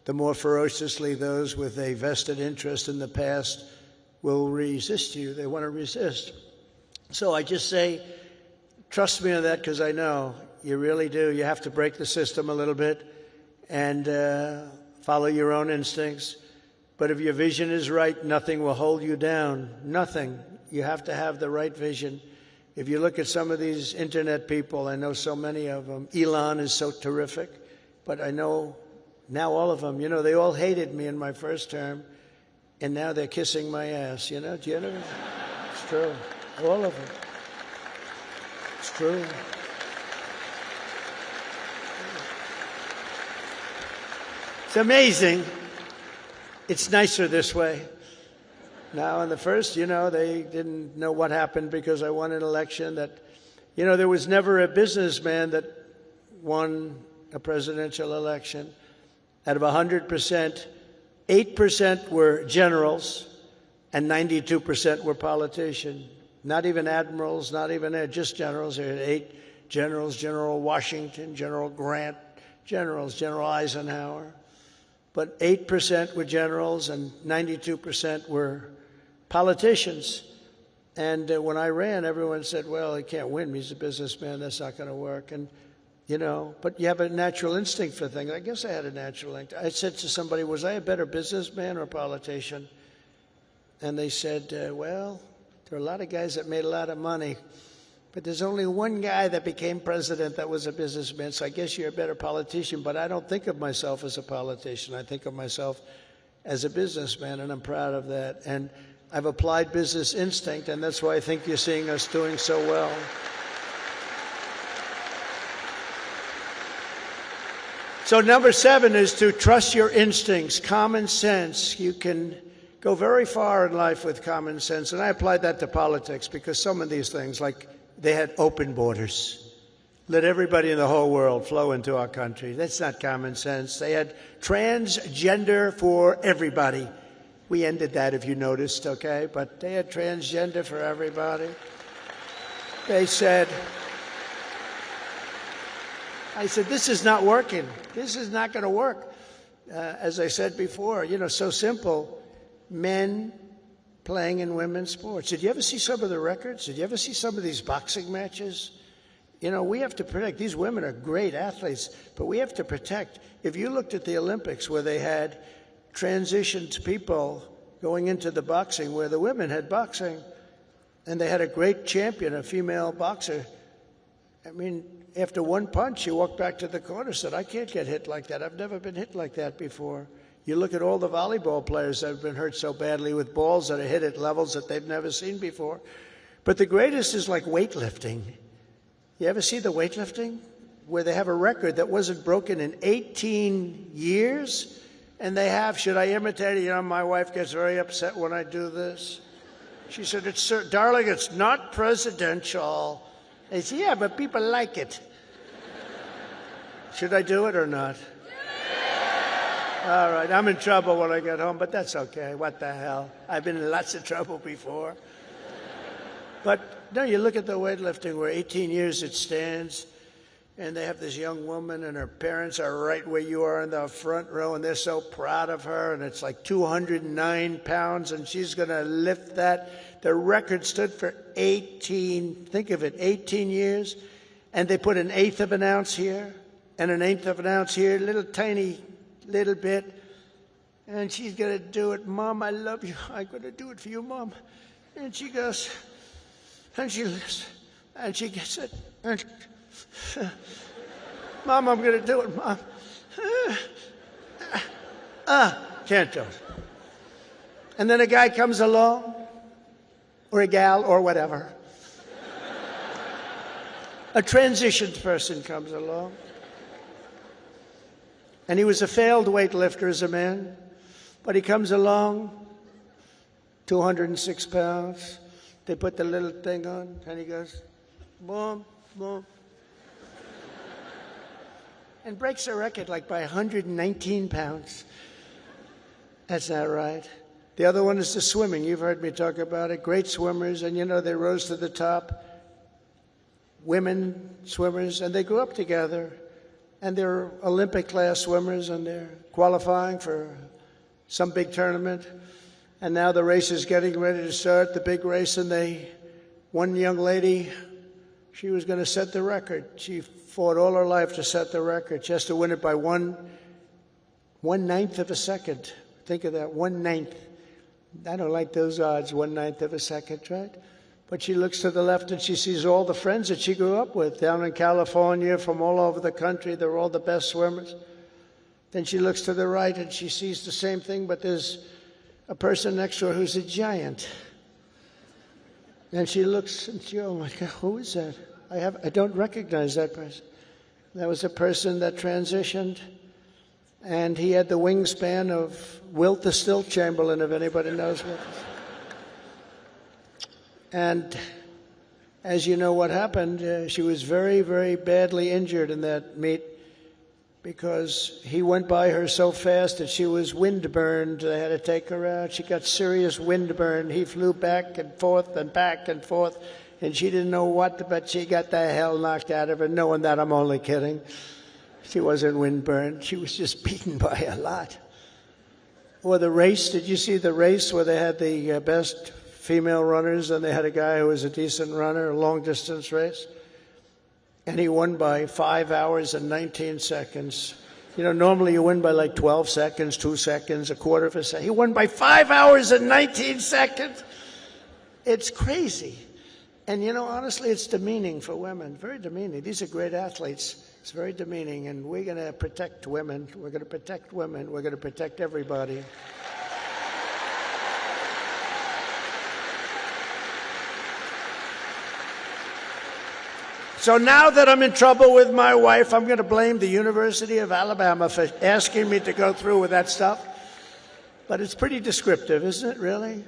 the more ferociously those with a vested interest in the past will resist you. They want to resist. So I just say, trust me on that, because I know you really do. You have to break the system a little bit and follow your own instincts. But if your vision is right, nothing will hold you down. Nothing. You have to have the right vision. If you look at some of these internet people, I know so many of them. Elon is so terrific, but I know now all of them, they all hated me in my first term, and now they're kissing my ass, Do you know? It's true. All of them. It's true. It's amazing. It's nicer this way. Now, in the first, they didn't know what happened because I won an election that, there was never a businessman that won a presidential election. Out of 100%, 8% were generals and 92% were politicians. Not even admirals, not even just generals. There were 8 generals, General Washington, General Grant, generals, General Eisenhower. But 8% were generals and 92% were politicians. And when I ran, everyone said, well, he can't win. He's a businessman. That's not going to work. And, but you have a natural instinct for things. I guess I had a natural instinct. I said to somebody, was I a better businessman or a politician? And they said, well, there are a lot of guys that made a lot of money, but there's only one guy that became president that was a businessman, so I guess you're a better politician. But I don't think of myself as a politician. I think of myself as a businessman, and I'm proud of that. And I've applied business instinct, and that's why I think you're seeing us doing so well. So number 7 is to trust your instincts, common sense. You can go very far in life with common sense. And I applied that to politics because some of these things, like they had open borders, let everybody in the whole world flow into our country. That's not common sense. They had transgender for everybody. We ended that, if you noticed, okay? But they had transgender for everybody. They said, I said, this is not working. This is not going to work. As I said before, so simple. Men playing in women's sports. Did you ever see some of the records? Did you ever see some of these boxing matches? We have to protect. These women are great athletes, but we have to protect. If you looked at the Olympics where they had transitioned people going into the boxing, where the women had boxing, and they had a great champion, a female boxer. I mean, after one punch, she walked back to the corner and said, I can't get hit like that. I've never been hit like that before. You look at all the volleyball players that have been hurt so badly with balls that are hit at levels that they've never seen before. But the greatest is like weightlifting. You ever see the weightlifting? Where they have a record that wasn't broken in 18 years? And they have, should I imitate it? My wife gets very upset when I do this. She said, darling, it's not presidential. I said, yeah, but people like it. Should I do it or not? All right, I'm in trouble when I get home, but that's okay. What the hell? I've been in lots of trouble before. But no, you look at the weightlifting where 18 years it stands, and they have this young woman, and her parents are right where you are in the front row, and they're so proud of her, and it's like 209 pounds, and she's going to lift that. The record stood for 18, think of it, 18 years, and they put 1/8 of an ounce here, and 1/8 of an ounce here, little bit, and she's going to do it. Mom, I love you. I'm going to do it for you, Mom. And she goes, and she lifts, and she gets it, and Mom, I'm going to do it, Mom. Can't do it. And then a guy comes along, or a gal, or whatever. A transitioned person comes along. And he was a failed weightlifter as a man, but he comes along, 206 pounds. They put the little thing on, and he goes, boom, boom. And breaks the record like by 119 pounds. That's not right. The other one is the swimming. You've heard me talk about it. Great swimmers, and they rose to the top. Women swimmers, and they grew up together. And they're Olympic-class swimmers, and they're qualifying for some big tournament. And now the race is getting ready to start, the big race, and one young lady, she was going to set the record. She fought all her life to set the record. She has to win it by 1/9 of a second. Think of that, 1/9. I don't like those odds, 1/9 of a second, right? But she looks to the left and she sees all the friends that she grew up with down in California, from all over the country. They're all the best swimmers. Then she looks to the right and she sees the same thing, but there's a person next to her who's a giant. And she looks and she, oh my God, who is that? I don't recognize that person. That was a person that transitioned, and he had the wingspan of Wilt the Stilt Chamberlain, if anybody knows Wilt. And as you know what happened, she was very, very badly injured in that meet because he went by her so fast that she was windburned. They had to take her out. She got serious windburn. He flew back and forth, and she didn't know what, but she got the hell knocked out of her, knowing that I'm only kidding. She wasn't windburned. She was just beaten by a lot. Or the race, did you see the race where they had the best female runners, and they had a guy who was a decent runner, a long-distance race, and he won by 5 hours and 19 seconds. Normally you win by like 12 seconds, 2 seconds, a quarter of a second. He won by 5 hours and 19 seconds. It's crazy. And, honestly, it's demeaning for women, very demeaning. These are great athletes. It's very demeaning, and we're going to protect women. We're going to protect women. We're going to protect everybody. So now that I'm in trouble with my wife, I'm going to blame the University of Alabama for asking me to go through with that stuff. But it's pretty descriptive, isn't it, really?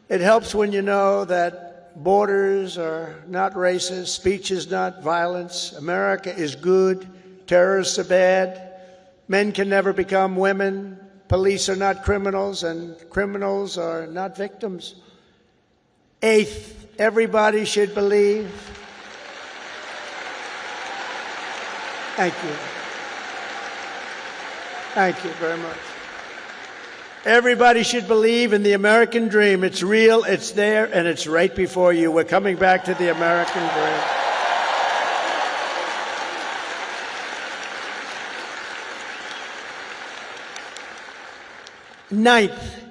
It helps when you know that borders are not racist, speech is not violence, America is good, terrorists are bad, men can never become women, police are not criminals, and criminals are not victims. Eighth, everybody should believe. Thank you. Thank you very much. Everybody should believe in the American dream. It's real, it's there, and it's right before you. We're coming back to the American dream. Ninth,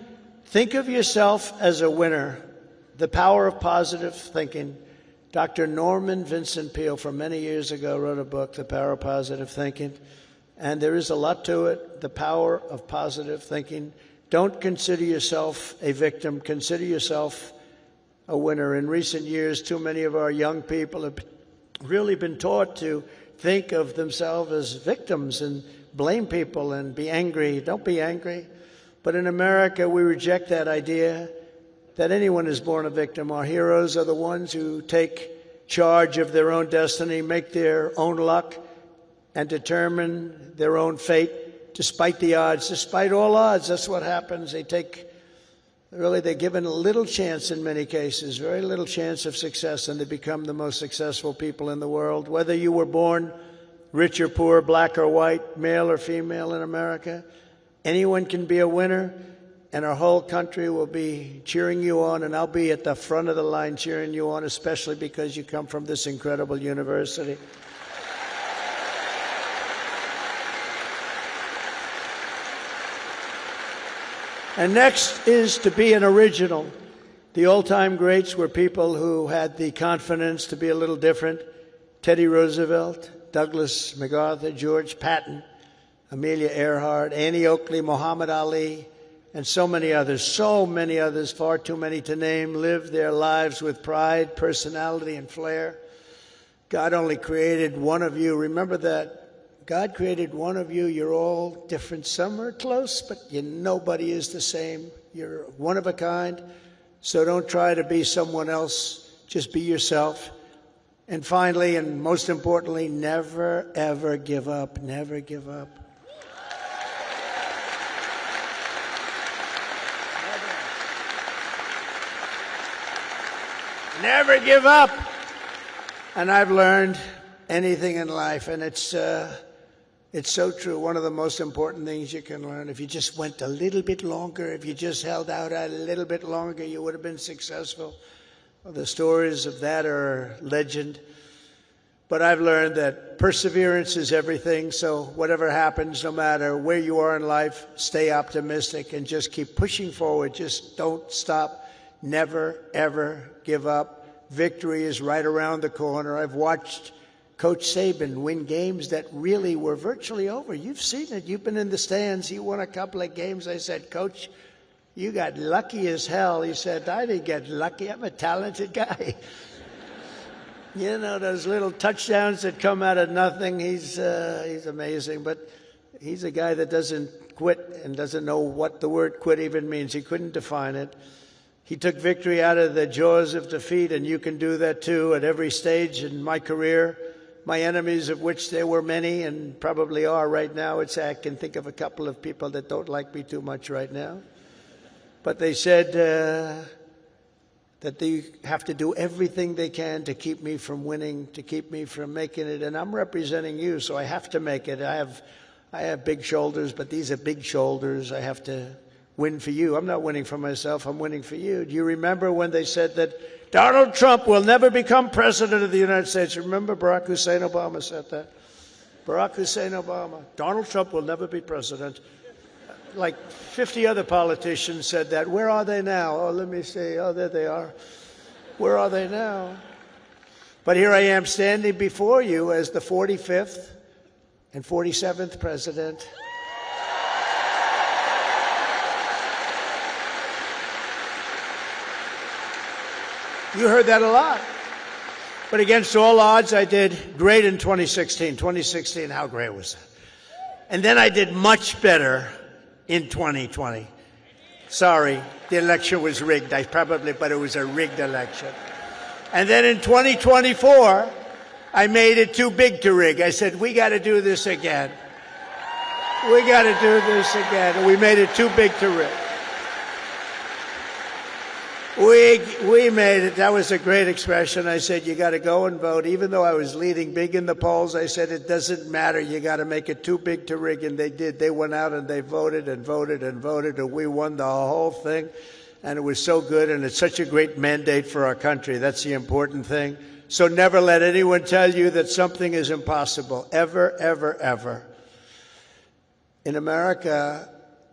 think of yourself as a winner. The power of positive thinking. Dr. Norman Vincent Peale, from many years ago, wrote a book, The Power of Positive Thinking, and there is a lot to it, the power of positive thinking. Don't consider yourself a victim. Consider yourself a winner. In recent years, too many of our young people have really been taught to think of themselves as victims and blame people and be angry. Don't be angry. But in America, we reject that idea that anyone is born a victim. Our heroes are the ones who take charge of their own destiny, make their own luck, and determine their own fate despite the odds. Despite all odds, that's what happens. They're given a little chance in many cases, very little chance of success, and they become the most successful people in the world. Whether you were born rich or poor, black or white, male or female in America, anyone can be a winner. And our whole country will be cheering you on, and I'll be at the front of the line cheering you on, especially because you come from this incredible university. And next is to be an original. The old-time greats were people who had the confidence to be a little different. Teddy Roosevelt, Douglas MacArthur, George Patton, Amelia Earhart, Annie Oakley, Muhammad Ali, and so many others, far too many to name, lived their lives with pride, personality, and flair. God only created one of you. Remember that. God created one of you. You're all different. Some are close, but nobody is the same. You're one of a kind. So don't try to be someone else. Just be yourself. And finally, and most importantly, never, ever give up. Never give up. Never give up. And I've learned anything in life, and it's so true. One of the most important things you can learn, if you just went a little bit longer, if you just held out a little bit longer, you would have been successful. Well, the stories of that are legend. But I've learned that perseverance is everything. So whatever happens, no matter where you are in life, stay optimistic and just keep pushing forward. Just don't stop. Never, ever give up. Victory is right around the corner. I've watched Coach Saban win games that really were virtually over. You've seen it. You've been in the stands. He won a couple of games. I said, Coach, you got lucky as hell. He said, I didn't get lucky. I'm a talented guy. You know, those little touchdowns that come out of nothing. He's amazing. But he's a guy that doesn't quit and doesn't know what the word quit even means. He couldn't define it. He took victory out of the jaws of defeat, and you can do that too at every stage in my career. My enemies, of which there were many and probably are right now, I can think of a couple of people that don't like me too much right now. But they said that they have to do everything they can to keep me from winning, to keep me from making it. And I'm representing you, so I have to make it. I have big shoulders, but these are big shoulders. I have to win for you. I'm not winning for myself. I'm winning for you. Do you remember when they said that Donald Trump will never become president of the United States? Remember Barack Hussein Obama said that? Barack Hussein Obama. Donald Trump will never be president. Like 50 other politicians said that. Where are they now? Oh, let me see. Oh, there they are. Where are they now? But here I am standing before you as the 45th and 47th president. You heard that a lot. But against all odds, I did great in 2016. 2016, how great was that? And then I did much better in 2020. Sorry, the election was rigged. But it was a rigged election. And then in 2024, I made it too big to rig. I said, we got to do this again. We got to do this again. And we made it too big to rig. We made it. That was a great expression. I said, you got to go and vote. Even though I was leading big in the polls, I said, it doesn't matter. You got to make it too big to rig. And they did. They went out and they voted and voted and voted. And we won the whole thing. And it was so good. And it's such a great mandate for our country. That's the important thing. So never let anyone tell you that something is impossible. Ever, ever, ever. In America,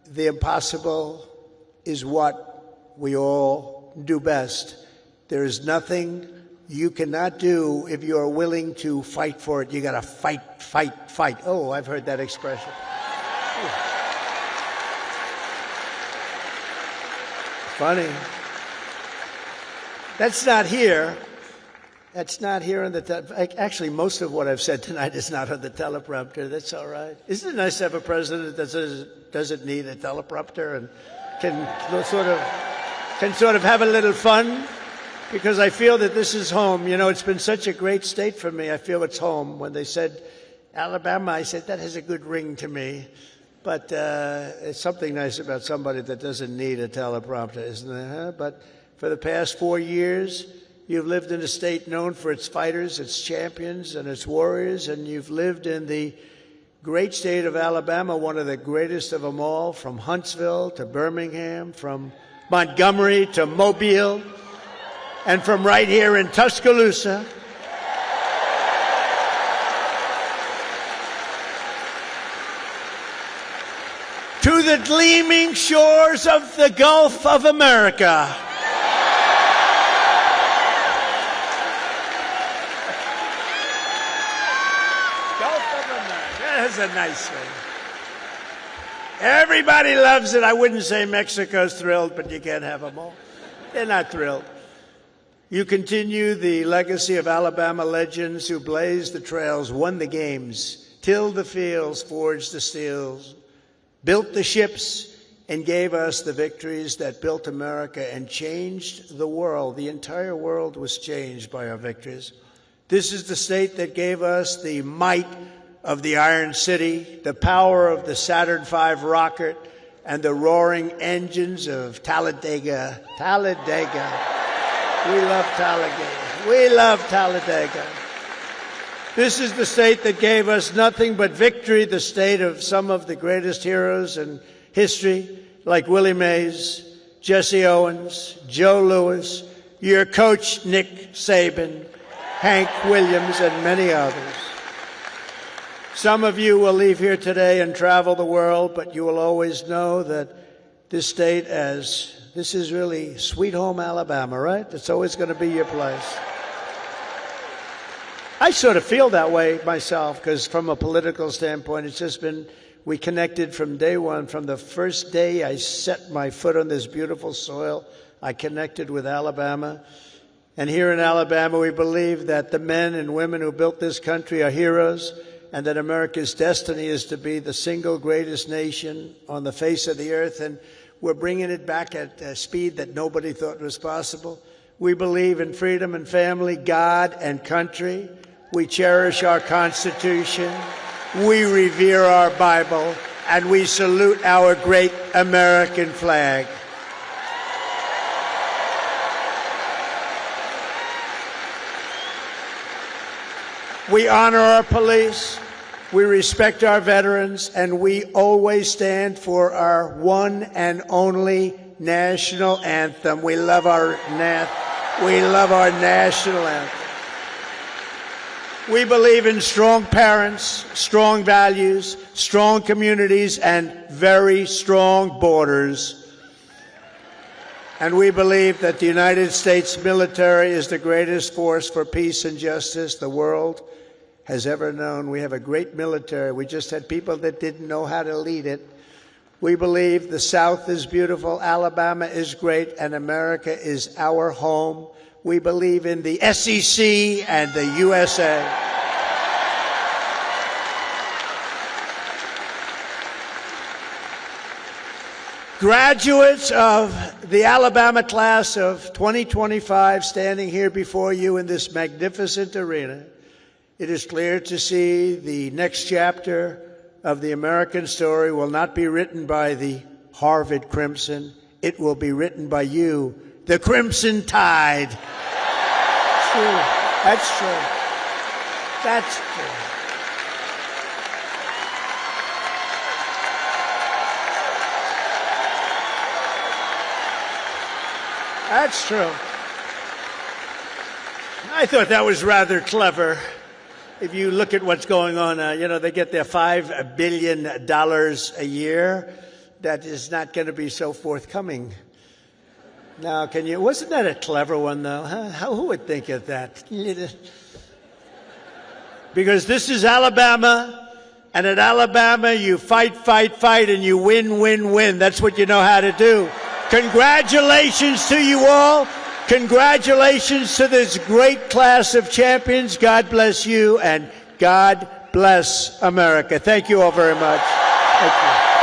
the impossible is what we all do best. There is nothing you cannot do if you are willing to fight for it. You got to fight, fight, fight. Oh, I've heard that expression. Funny. That's not here. That's not here on the actually, most of what I've said tonight is not on the teleprompter. That's all right. Isn't it nice to have a president that doesn't need a teleprompter and can sort of have a little fun? Because I feel that this is home. You know, it's been such a great state for me. I feel it's home. When they said Alabama, I said, that has a good ring to me. But it's something nice about somebody that doesn't need a teleprompter, isn't there? Huh? But for the past 4 years, you've lived in a state known for its fighters, its champions, and its warriors, and you've lived in the great state of Alabama, one of the greatest of them all, from Huntsville to Birmingham, from Montgomery to Mobile, and from right here in Tuscaloosa. To the gleaming shores of the Gulf of America. That's a nice thing. Everybody loves it. I wouldn't say Mexico's thrilled, but you can't have them all. They're not thrilled. You continue the legacy of Alabama legends who blazed the trails, won the games, tilled the fields, forged the steels, built the ships, and gave us the victories that built America and changed the world. The entire world was changed by our victories. This is the state that gave us the might of the Iron City, the power of the Saturn V rocket, and the roaring engines of Talladega. Talladega. We love Talladega. We love Talladega. This is the state that gave us nothing but victory, the state of some of the greatest heroes in history, like Willie Mays, Jesse Owens, Joe Louis, your coach, Nick Saban, Hank Williams, and many others. Some of you will leave here today and travel the world, but you will always know that this state this is really sweet home Alabama, right? It's always going to be your place. I sort of feel that way myself, because from a political standpoint, it's just been, we connected from day one. From the first day I set my foot on this beautiful soil, I connected with Alabama. And here in Alabama, we believe that the men and women who built this country are heroes, and that America's destiny is to be the single greatest nation on the face of the earth. And we're bringing it back at a speed that nobody thought was possible. We believe in freedom and family, God and country. We cherish our Constitution. We revere our Bible. And we salute our great American flag. We honor our police, we respect our veterans, and we always stand for our one and only national anthem. We love our national anthem. We believe in strong parents, strong values, strong communities, and very strong borders. And we believe that the United States military is the greatest force for peace and justice the world has ever known. We have a great military. We just had people that didn't know how to lead it. We believe the South is beautiful, Alabama is great, and America is our home. We believe in the SEC and the USA. Graduates of the Alabama class of 2025 standing here before you in this magnificent arena, it is clear to see the next chapter of the American story will not be written by the Harvard Crimson. It will be written by you, the Crimson Tide. True. That's true. That's true. That's true. I thought that was rather clever. If you look at what's going on, they get their $5 billion a year. That is not going to be so forthcoming. Now, wasn't that a clever one, though? Huh? Who would think of that? Because this is Alabama, and at Alabama, you fight, and you win. That's what you know how to do. Congratulations to you all. Congratulations to this great class of champions. God bless you, and God bless America. Thank you all very much. Thank you.